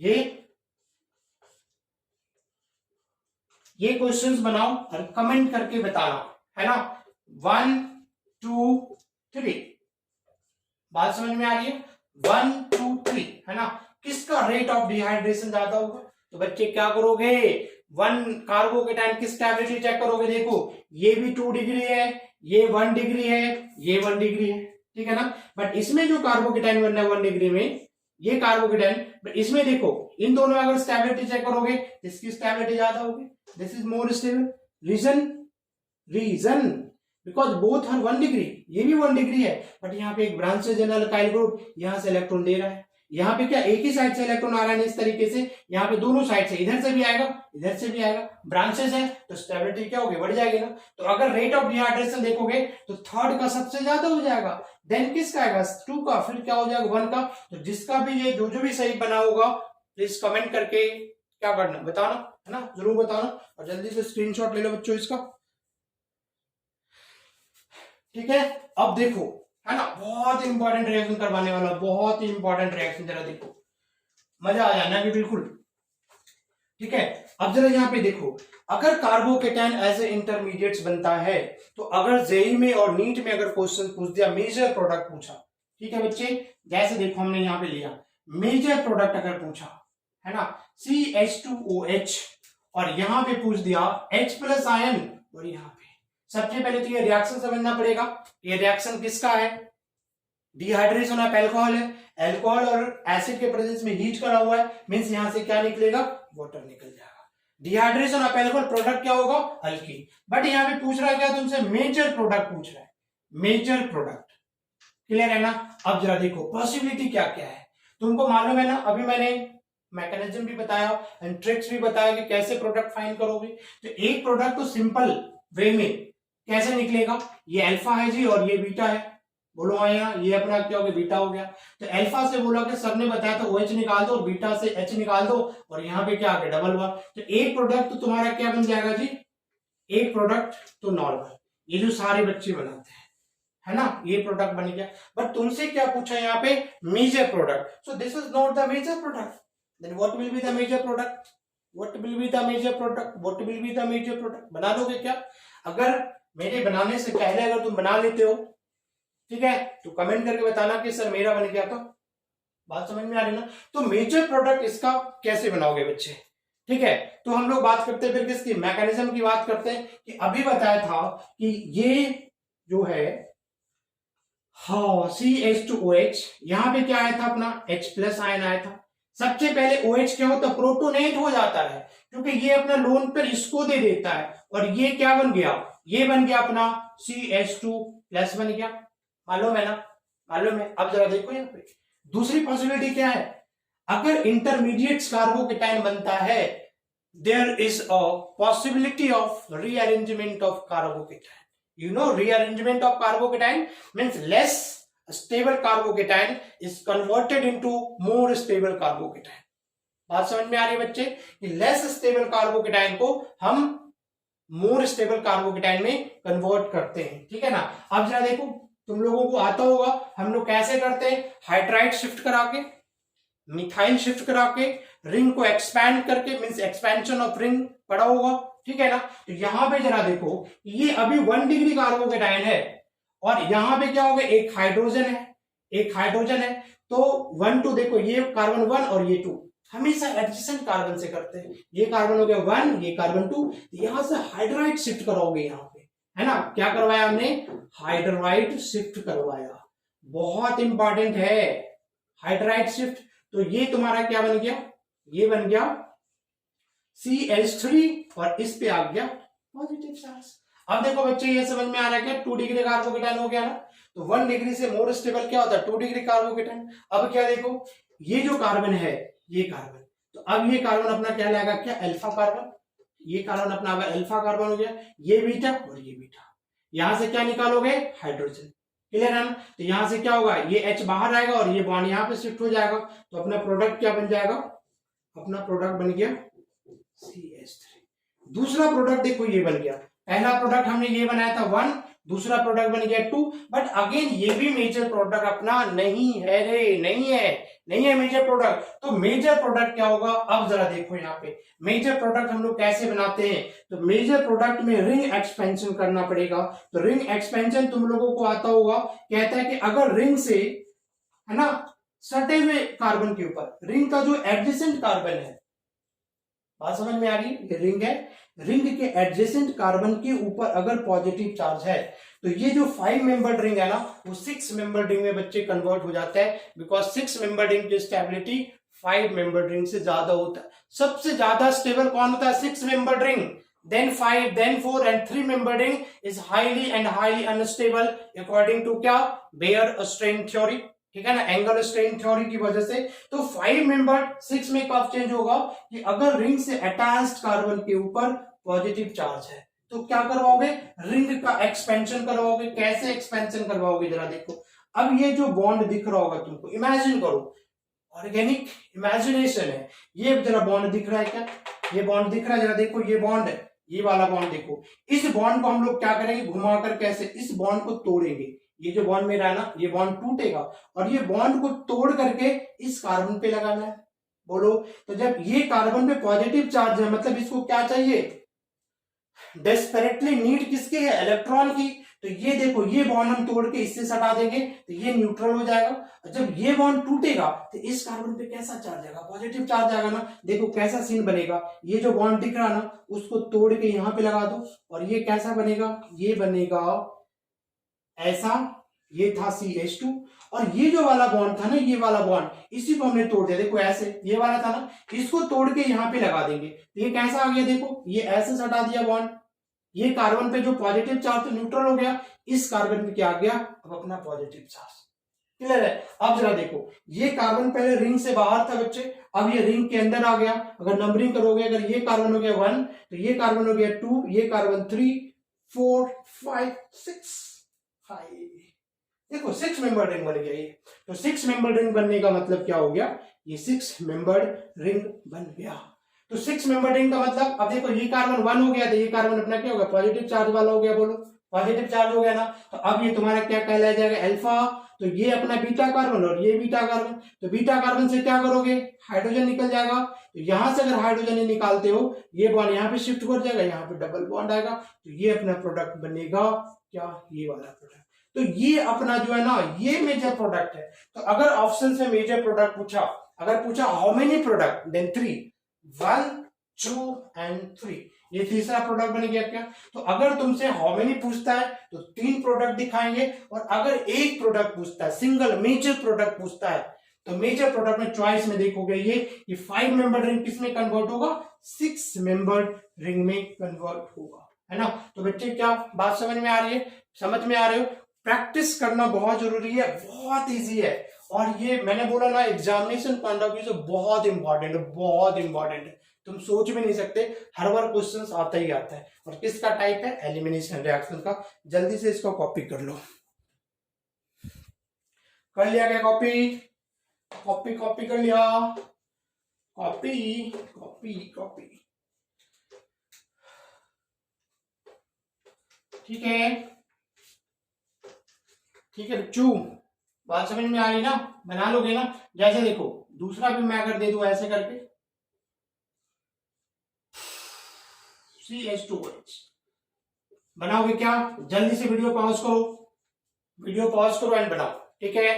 Speaker 1: ये क्वेश्चंस बनाओ और कमेंट करके बताना, है ना। 1 2 3 बात समझ में आ रही है, 1 2 3, है ना। किसका रेट ऑफ डिहाइड्रेशन ज्यादा होगा, तो बच्चे क्या करोगे 1 कार्बोकेटाइन की स्टेबिलिटी चेक करोगे, देखो ये भी 2 डिग्री है, ये 1 डिग्री है, ये 1 डिग्री है, ठीक है ना। बट इसमें जो कार्बोकेटाइन बनना है 1 डिग्री में, ये कार्बोकेटाइन, बट इसमें देखो इन दोनों अगर स्टेबिलिटी चेक करोगे इसकी स्टेबिलिटी ज्यादा होगी, this is more stable. Reason because both are 1 degree, ये भी 1 डिग्री है, बट यहाँ पे एक ब्रांचेज है अल्काइल ग्रुप, यहाँ से इलेक्ट्रॉन दे रहा है, यहाँ पे क्या एक ही साइड से इलेक्ट्रॉन आ रहा है इस तरीके से, यहाँ पे दोनों साइड से, इधर से भी आएगा इधर से भी आएगा, ब्रांचेस है तो स्टेबिलिटी क्या होगी बढ़ जाएगी ना। तो अगर रेट ऑफ डिहाइड्रेशन देखोगे तो थर्ड का सबसे ज्यादा हो जाएगा, देन किसका आएगा 2 का, फिर क्या हो जाएगा 1 का। तो जिसका भी ये जो भी सही बना होगा प्लीज कमेंट करके क्या करना बताना, है ना, जरूर बताना, और जल्दी से स्क्रीनशॉट ले लो बच्चों इसका। ठीक है, अब देखो, है ना, बहुत इंपॉर्टेंट रिएक्शन करवाने वाला, बहुत ही इंपॉर्टेंट रिएक्शन, जरा देखो मजा आ जाना भी बिल्कुल। ठीक है, अब जरा यहाँ पे देखो, अगर कार्बोकेटाइन एज ए इंटरमीडिएट्स बनता है, तो अगर जेई में और नीट में अगर क्वेश्चन पूछ दिया मेजर प्रोडक्ट पूछा, ठीक है बच्चे, जैसे देखो हमने यहाँ पे लिया मेजर प्रोडक्ट अगर पूछा, है ना, CH2OH, और यहाँ पे पूछ दिया H+ आयन, और यहाँ पे सबसे पहले तो ये रिएक्शन समझना पड़ेगा, ये रिएक्शन किसका है, डिहाइड्रेशन ऑफ अल्कोहल है, अल्कोहल और एसिड के प्रेजेंस में हीट करा हुआ है, मींस यहां से क्या निकलेगा वाटर निकल जाएगा। डिहाइड्रेशन ऑफ अल्कोहल प्रोडक्ट क्या होगा अल्कीन, बट यहाँ पे पूछ रहा है क्या तुमसे मेजर प्रोडक्ट पूछ रहा है, मेजर प्रोडक्ट। क्लियर है ना। अब जरा देखो पॉसिबिलिटी क्या क्या है, तुमको मालूम है ना, अभी मैंने मैकेनिज्म भी बताया एंड ट्रिक्स भी बताया कि कैसे प्रोडक्ट फाइंड करोगे। तो एक प्रोडक्ट तो सिंपल वे में कैसे निकलेगा, ये अल्फा है जी और ये बीटा है, बोलो हाँ, यहाँ ये अपना क्या हो गया, बीटा हो गया। तो अल्फा से बोला कि सर ने बताया तो OH निकाल दो और बीटा से H निकाल दो और यहाँ पे क्या आ गया, डबल वन। तो एक प्रोडक्ट तो तुम्हारा क्या बन जाएगा जी, एक प्रोडक्ट तो नॉर्मल, ये जो सारे बच्चे बनाते हैं, है ना, ये प्रोडक्ट बन गया। बट तुमसे क्या पूछा यहाँ पे, major product. So this is not the major product, then what will be the major product, what will be the major product, what will be the major product. बना लोगे क्या? अगर मेरे बनाने से पहले अगर तुम बना लेते हो, ठीक है, तो कमेंट करके बताना कि सर मेरा बन गया। तो बात समझ में आ रही ना। तो मेजर प्रोडक्ट इसका कैसे बनाओगे बच्चे, ठीक है। तो हम लोग बात करते हैं फिर किसकी, मैकेनिज्म की बात करते हैं कि अभी बताया था कि ये जो है हाँ CH2OH, यहां पे क्या आया था अपना H+ आयन आया था। सबसे पहले OH क्या होता है, प्रोटोनेट हो जाता है, क्योंकि ये अपना लोन पर इसको दे देता है और ये क्या बन गया, ये बन गया अपना CH2+ बन गया। मालूम है ना, मालूम है। अब जरा देखो यहाँ पे दूसरी पॉसिबिलिटी क्या है, अगर इंटरमीडिएट कार्बोकेटाइन बनता है, there is a possibility of rearrangement of carbocation. You know, rearrangement of carbocation means less stable carbocation is converted into more stable carbocation। बात समझ में आ रही है बच्चे कि लेस स्टेबल कार्बोकेटाइन को हम मोर स्टेबल कार्बोकेटाइन में कन्वर्ट करते हैं, ठीक है ना। अब जरा देखो, तुम लोगों को आता होगा हम लोग कैसे करते हैं, हाइड्राइड शिफ्ट करा के, मिथाइल शिफ्ट करा के, रिंग को एक्सपैंड करके, मींस एक्सपेंशन ऑफ रिंग पड़ा होगा, ठीक है ना। तो यहां पे जरा देखो, ये अभी 1 डिग्री कार्बोकेटाइन है और यहां पे क्या हो गया, एक हाइड्रोजन है, एक हाइड्रोजन है। तो 1 2 देखो, ये कार्बन 1 और ये 2 हमेशा एडजेसेंट कार्बन से करते हैं। ये कार्बन हो गया 1, ये कार्बन 2, यहां से हाइड्राइड शिफ्ट कराओगे यहाँ पे, है ना। क्या करवाया हमने, हाइड्राइड शिफ्ट करवाया, बहुत इंपॉर्टेंट है हाइड्राइड शिफ्ट। तो ये तुम्हारा क्या बन गया, ये बन गया CH3 और इस पे आ गया पॉजिटिव चार्ज। अब देखो बच्चे, ये समझ में आ रहा है क्या, 2 डिग्री कार्बोकेटाइन हो गया ना। तो 1 डिग्री से मोर स्टेबल क्या होता है, 2 डिग्री कार्बोकेटाइन। अब क्या देखो, ये जो कार्बन है, ये कार्बन, तो अब ये कार्बन अपना क्या लाएगा, क्या अल्फा कार्बन, ये कार्बन अपना अल्फा कार्बन हो गया, ये बीटा और ये बीटा। यहां से क्या निकालोगे, हाइड्रोजन, क्लियर है ना। तो यहां से क्या होगा, ये H बाहर आएगा और ये बॉन्ड यहां पे शिफ्ट हो जाएगा। तो अपना प्रोडक्ट क्या बन जाएगा, अपना प्रोडक्ट बन गया CH3। दूसरा प्रोडक्ट देखो ये बन गया, पहला प्रोडक्ट हमने ये बनाया था 1, दूसरा प्रोडक्ट बन गया 2। बट अगेन ये भी मेजर प्रोडक्ट अपना नहीं है रे, नहीं है मेजर प्रोडक्ट। तो मेजर प्रोडक्ट क्या होगा, अब जरा देखो यहाँ पे मेजर प्रोडक्ट हम लोग कैसे बनाते हैं। तो मेजर प्रोडक्ट में रिंग एक्सपेंशन करना पड़ेगा। तो रिंग एक्सपेंशन तुम लोगों को आता होगा, कहता है कि अगर रिंग से, है ना, सटे हुए कार्बन के ऊपर रिंग का जो एडजेसेंट कार्बन है, बात समझ में आ रही, ये रिंग है, रिंग के एडजेसेंट कार्बन के ऊपर अगर पॉजिटिव चार्ज है, तो ये जो 5 मेंबर्ड रिंग है ना, वो 6 मेंबर्ड रिंग में बच्चे कन्वर्ट हो जाता है, बिकॉज 6 मेंबर्ड रिंग की स्टेबिलिटी 5 मेंबर्ड रिंग से ज्यादा होता है। सबसे ज्यादा स्टेबल कौन होता है, 6 membered ring, then 5, then 4 and 3 membered ring is highly and highly unstable according to क्या, बेयर स्ट्रेन थ्योरी, ठीक है ना, एंगल स्ट्रेन थ्योरी की वजह से। तो 5 मेंबर्ड 6 में कब चेंज होगा कि अगर रिंग से अटैच्ड कार्बन के ऊपर पॉजिटिव चार्ज है, तो क्या करवाओगे, रिंग का एक्सपेंशन करवाओगे। कैसे एक्सपेंशन करवाओगे, जरा देखो। अब ये जो बॉन्ड दिख रहा होगा तुमको, इमेजिन करो, ऑर्गेनिक इमेजिनेशन है, ये जरा बॉन्ड दिख रहा है क्या, ये बॉन्ड दिख रहा है, जरा देखो, ये बॉन्ड है, ये वाला बॉन्ड देखो। इस बॉन्ड को हम लोग क्या करेंगे, घुमाकर कैसे इस बॉन्ड को तोड़ेंगे। ये जो बॉन्ड मेरा है ना, ये बॉन्ड टूटेगा और ये बॉन्ड को तोड़ करके इस कार्बन पे लगाना है, बोलो। तो जब ये कार्बन पे पॉजिटिव चार्ज है, मतलब इसको क्या चाहिए, डेस्परेटली नीड किसकी है, इलेक्ट्रॉन की। तो ये देखो, ये बॉन्ड हम तोड़ के इससे सटा देंगे तो ये न्यूट्रल हो जाएगा। और जब ये बॉन्ड टूटेगा तो इस कार्बन पे कैसा चार्ज आएगा, पॉजिटिव चार्ज आएगा ना। देखो कैसा सीन बनेगा, ये जो बॉन्ड दिख रहा ना, उसको तोड़ के यहाँ पे लगा दो और ये कैसा बनेगा, ये बनेगा ऐसा। ये था CH2 और ये जो वाला बॉन्ड था ना, ये वाला बॉन्ड, इसी को हमने तोड़ दिया, देखो ऐसे, ये वाला था ना, इसको तोड़ के यहाँ पे लगा देंगे तो ये कैसा आ गया, देखो ये ऐसे सटा दिया बॉन्ड। ये कार्बन पे जो पॉजिटिव चार्ज तो न्यूट्रल हो गया, इस कार्बन पे क्या आ गया, अब अपना पॉजिटिव चार्ज, क्लियर है। अब जरा देखो, ये कार्बन पहले रिंग से बाहर था बच्चे, अब ये रिंग के अंदर आ गया। अगर नंबरिंग करोगे, अगर ये कार्बन हो गया 1, तो ये कार्बन हो गया 2, ये कार्बन 3, 4 5 6 5। देखो 6 मेंबर रिंग बन गया ये। तो 6 मेंबर रिंग बनने का मतलब क्या हो गया, ये 6 मेंबर रिंग बन गया। तो 6 मेंबर रिंग का मतलब, अब देखो ये कार्बन 1 हो गया, तो ये कार्बन अपना क्या हो गया, पॉजिटिव चार्ज वाला हो गया, बोलो पॉजिटिव चार्ज हो गया ना। तो अब ये तुम्हारा क्या कहलाया जाएगा, अल्फा। तो ये अपना बीटा कार्बन और ये बीटा कार्बन। तो बीटा कार्बन से क्या करोगे, हाइड्रोजन निकल जाएगा। तो यहां से अगर हाइड्रोजन निकालते हो, ये बॉन्ड यहाँ पे शिफ्ट कर जाएगा, यहाँ पे डबल बॉन्ड आएगा। तो ये अपना प्रोडक्ट बनेगा क्या, ये वाला प्रोडक्ट। तो ये अपना जो है ना, ये मेजर प्रोडक्ट है। तो अगर ऑप्शन में मेजर प्रोडक्ट पूछा, अगर पूछा how many product, then 3, 1 2 and 3, ये तीसरा प्रोडक्ट बन गया क्या। तो अगर तुमसे हाउ मेनी पूछता है तो 3 प्रोडक्ट दिखाएंगे, और अगर एक प्रोडक्ट पूछता है, सिंगल मेजर प्रोडक्ट पूछता है, तो मेजर प्रोडक्ट में चॉइस में देखोगे ये 5 मेंबर रिंग किस में कन्वर्ट होगा, 6 मेंबर रिंग में कन्वर्ट होगा, है ना। तो बच्चे क्या बात समझ में आ रही है, समझ में आ रहे हो। प्रैक्टिस करना बहुत जरूरी है, बहुत इजी है, और ये मैंने बोला ना एग्जामिनेशन पॉइंट ऑफ व्यू से बहुत इंपॉर्टेंट है, बहुत इंपॉर्टेंट है। तुम सोच भी नहीं सकते, हर बार क्वेश्चंस आता ही आता है। और किसका टाइप है, एलिमिनेशन रिएक्शन का। जल्दी से इसको कॉपी कर लो। कर लिया क्या कॉपी, कॉपी कॉपी कर लिया, कॉपी कॉपी कॉपी, ठीक है, ठीक है बच्चों, बात समझ में आ रही ना, बना लोगे ना। जैसे देखो दूसरा भी मैं अगर दे दूं ऐसे करके, CH2OH, बनाओगे क्या, जल्दी से वीडियो पॉज करो, वीडियो पॉज करो एंड बनाओ, ठीक है।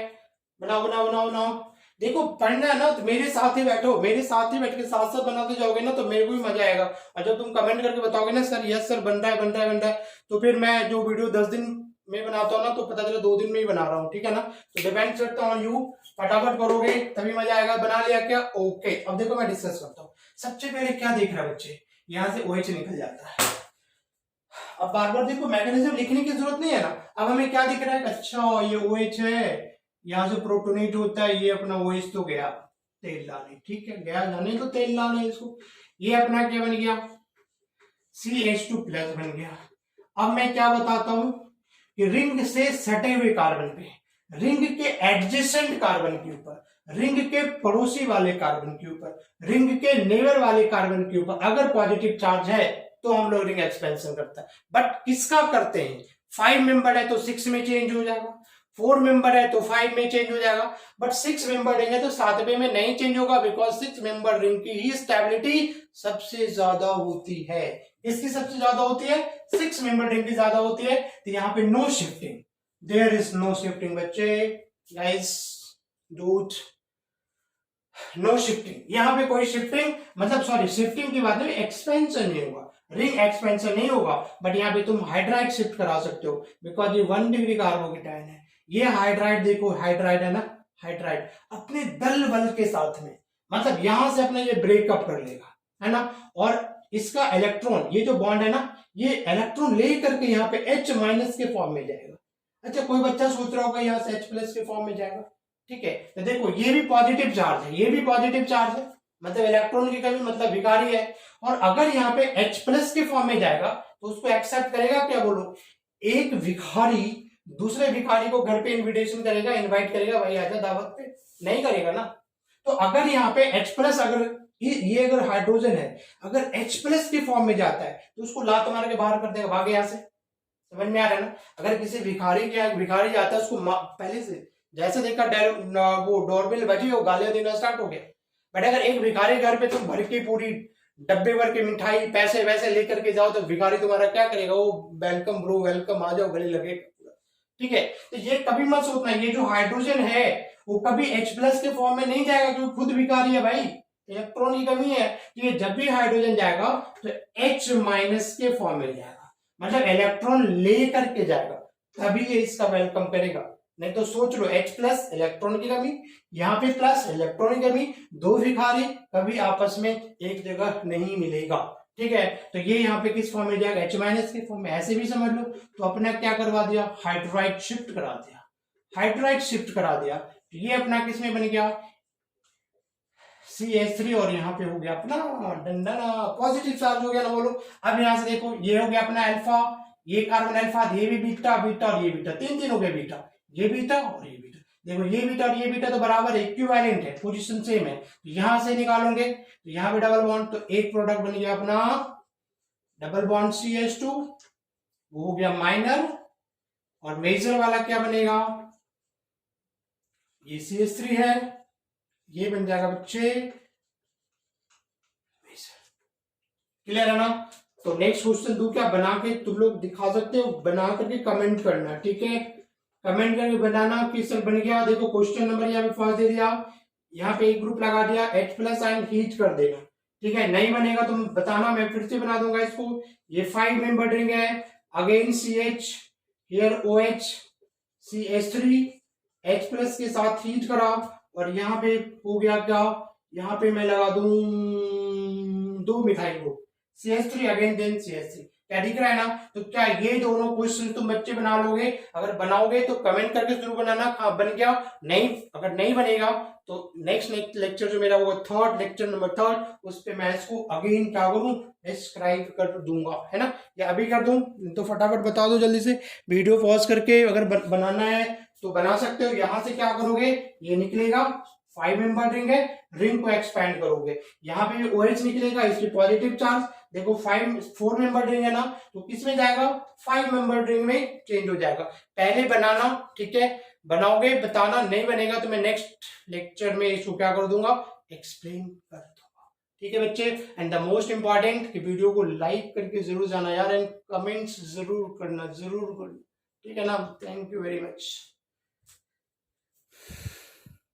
Speaker 1: बनाओ बनाओ बनाओ बनाओ। देखो पढ़ना है ना तो मेरे साथ ही बैठो, मेरे साथ ही बैठ के साथ साथ बनाते जाओगे ना तो मेरे को भी मजा आएगा। और जब तुम कमेंट करके बताओगे ना सर यस सर बन रहा है बन रहा है बन रहा है, तो फिर मैं जो वीडियो 10 दिन में बनाता हूँ ना तो पता चला 2 दिन में ही बना रहा हूँ, ठीक है ना। तो डिपेंड करता ऑन यू, फटाफट करोगे तभी मजा आएगा। बना लिया क्या, ओके। अब देखो मैं डिस्कस करता हूँ। सबसे पहले क्या देख रहा है बच्चे, यहाँ से OH निकल जाता है। अब बार बार देखो मैकेनिज्म लिखने की जरूरत नहीं है ना। अब हमें क्या दिख रहा है, अच्छा ये OH है, यहाँ से प्रोटोनेट होता है, ये अपना OH तो गया तेल लाने, ठीक है, गया जाने तो तेल लाने इसको। ये अपना क्या बन गया, CH2 प्लस बन गया। अब मैं क्या बताता हूं कि रिंग से सटे हुए कार्बन पे, रिंग के एडजेसेंट कार्बन के ऊपर, रिंग के पड़ोसी वाले कार्बन के ऊपर, रिंग के नेबर वाले कार्बन के ऊपर अगर पॉजिटिव चार्ज है तो हम लोग रिंग एक्सपेंशन करता है। बट किसका करते हैं, 5 मेंबर है तो 6 में चेंज हो जाएगा, 4 मेंबर है तो 5 में चेंज हो जाएगा, बट 6 मेंबर रिंग है तो 7वें में नहीं चेंज होगा, बिकॉज 6 मेंबर रिंग की ही स्टेबिलिटी सबसे ज्यादा होती है। इसकी सबसे ज्यादा होती है, 6 मेंबर रिंग की ज्यादा होती है। तो यहाँ पे no shifting, there is no shifting बच्चे, गाइस डूट, नो शिफ्टिंग। यहाँ पे कोई शिफ्टिंग मतलब सॉरी शिफ्टिंग की बात नहीं, एक्सपेंशन नहीं होगा, रिंग एक्सपेंशन नहीं होगा। बट यहाँ पे तुम हाइड्राइड शिफ्ट करा सकते हो, बिकॉज ये 1 डिग्री कार्बोकेटायन है। ये हाइड्राइड देखो, हाइड्राइड है ना, हाइड्राइड अपने दल बल के साथ में, मतलब यहां से अपना ये ब्रेकअप कर लेगा, है ना। और इसका इलेक्ट्रॉन, ये जो बॉन्ड है ना, ये इलेक्ट्रॉन ले करके यहाँ पे H माइनस के फॉर्म में जाएगा। अच्छा कोई बच्चा सोच रहा होगा यहाँ से H प्लस के फॉर्म में जाएगा, ठीक है। तो देखो ये भी पॉजिटिव चार्ज है, ये भी पॉजिटिव चार्ज है, मतलब इलेक्ट्रॉन की कमी मतलब भिखारी है। और अगर यहाँ पे H प्लस के फॉर्म में जाएगा तो उसको एक्सेप्ट करेगा क्या, बोलो। एक भिखारी दूसरे भिखारी को घर पे इनविटेशन करेगा, इनवाइट करेगा, भाई आजा दावत पे, नहीं करेगा ना। तो अगर यहाँ पे H प्लस, अगर ये अगर हाइड्रोजन है, अगर H प्लस के फॉर्म में जाता है तो उसको लात मार के बाहर कर देगा, भागे यहाँ से, समझ में आ रहा है ना। अगर किसी भिखारी के भिखारी जाता है उसको पहले से जैसे देखा वो डोरबेल बजी हो, गालियां देना स्टार्ट हो गया। बट अगर एक भिखारी घर पे तुम भर की पूरी डब्बे भर के मिठाई पैसे वैसे लेकर के जाओ तो भिखारी तुम्हारा क्या करेगा, वो वेलकम ब्रो वेलकम, आ जाओ, गले लगे, ठीक है। तो ये कभी मत सोचना ये जो हाइड्रोजन है वो कभी H प्लस के फॉर्म में नहीं जाएगा, क्योंकि खुद भिखारी है भाई, इलेक्ट्रॉन की कमी है। तो ये जब भी हाइड्रोजन जाएगा तो H माइनस के फॉर्म में जाएगा, मतलब इलेक्ट्रॉन ले करके जाएगा, तभी ये इसका वेलकम करेगा। नहीं तो सोच लो H प्लस इलेक्ट्रॉन की कमी, यहाँ पे प्लस इलेक्ट्रॉन की कमी, दो भिखारी कभी आपस में एक जगह नहीं मिलेगा, ठीक है। तो ये यहाँ पे किस फॉर्म में जाएगा, H माइनस के फॉर्म में, ऐसे भी समझ लो। तो अपना क्या करवा दिया, हाइड्राइड शिफ्ट करा दिया, हाइड्राइड शिफ्ट करा दिया। तो ये अपना किस में बन गया, CH3, और यहाँ पे हो गया अपना डंडना, पॉजिटिव चार्ज हो गया ना, बोलो। अब यहाँ से देखो ये हो गया अपना अल्फा, ये कार्बन अल्फा, ये भी बीटा, बीटा और ये बीटा, तीन हो गए बीटा, ये बीटा और ये बीटा। देखो ये बीटा और ये बीटा तो बराबर इक्विवेलेंट है, पोजीशन सेम है, तो यहां से निकालोगे तो यहाँ पे डबल बॉन्ड, तो एक प्रोडक्ट बन गया अपना डबल बॉन्ड CH2, वो हो गया माइनर, और मेजर वाला क्या बनेगा, ये CH3 है, ये बन जाएगा बच्चे क्लियर है ना। तो नेक्स्ट क्वेश्चन दो क्या बना के तुम लोग दिखा सकते हो, बना करके कमेंट करना, ठीक है, कमेंट करके बनाना कि सर बन गया। देखो क्वेश्चन नंबर यहाँ पे फर्स्ट दे दिया, यहाँ पे एक ग्रुप लगा दिया H+ आयन हीट कर देना, ठीक है, नहीं बनेगा तो बताना, मैं फिर से बना दूंगा इसको। ये 5 मेंबर रिंग है, again CH, here OH, CH3, H+ के साथ हीट करा, और यहाँ पे हो गया क्या, यहाँ पे मैं लगा दूं 2 methyl group, CH3 again then CH3, क्या दिख रहा है ना। तो क्या ये दोनों क्वेश्चन तुम बच्चे बना लोगे, अगर बनाओगे तो कमेंट करके जरूर बनाना, हाँ बन गया, नहीं अगर नहीं बनेगा तो नेक्स्ट लेक्चर जो मेरा वो थर्ड लेक्चर नंबर 3, उस पे मैं इसको अगेन क्या करूं, डिस्क्राइब कर दूंगा, है ना, या अभी कर दूं, तो फटाफट बता दो जल्दी से, वीडियो पॉज करके अगर बनाना है तो बना सकते हो। यहां से क्या करोगे, ये निकलेगा 5 मेंबर रिंग है, रिंग को एक्सपैंड करोगे, यहाँ पे OH निकलेगा, इसकी पॉजिटिव चार्ज, देखो 4 मेंबर रिंग है ना, तो किसमें जाएगा, 5 मेंबर रिंग में चेंज हो जाएगा। पहले बनाना, ठीक है, बनाओगे बताना, नहीं बनेगा तो मैं नेक्स्ट लेक्चर में इसको क्या कर दूंगा, एक्सप्लेन कर दूंगा, ठीक है बच्चे। एंड द मोस्ट इंपॉर्टेंट कि वीडियो को लाइक करके जरूर जाना यार, एंड कमेंट्स जरूर करना, ठीक है ना। Thank you very much.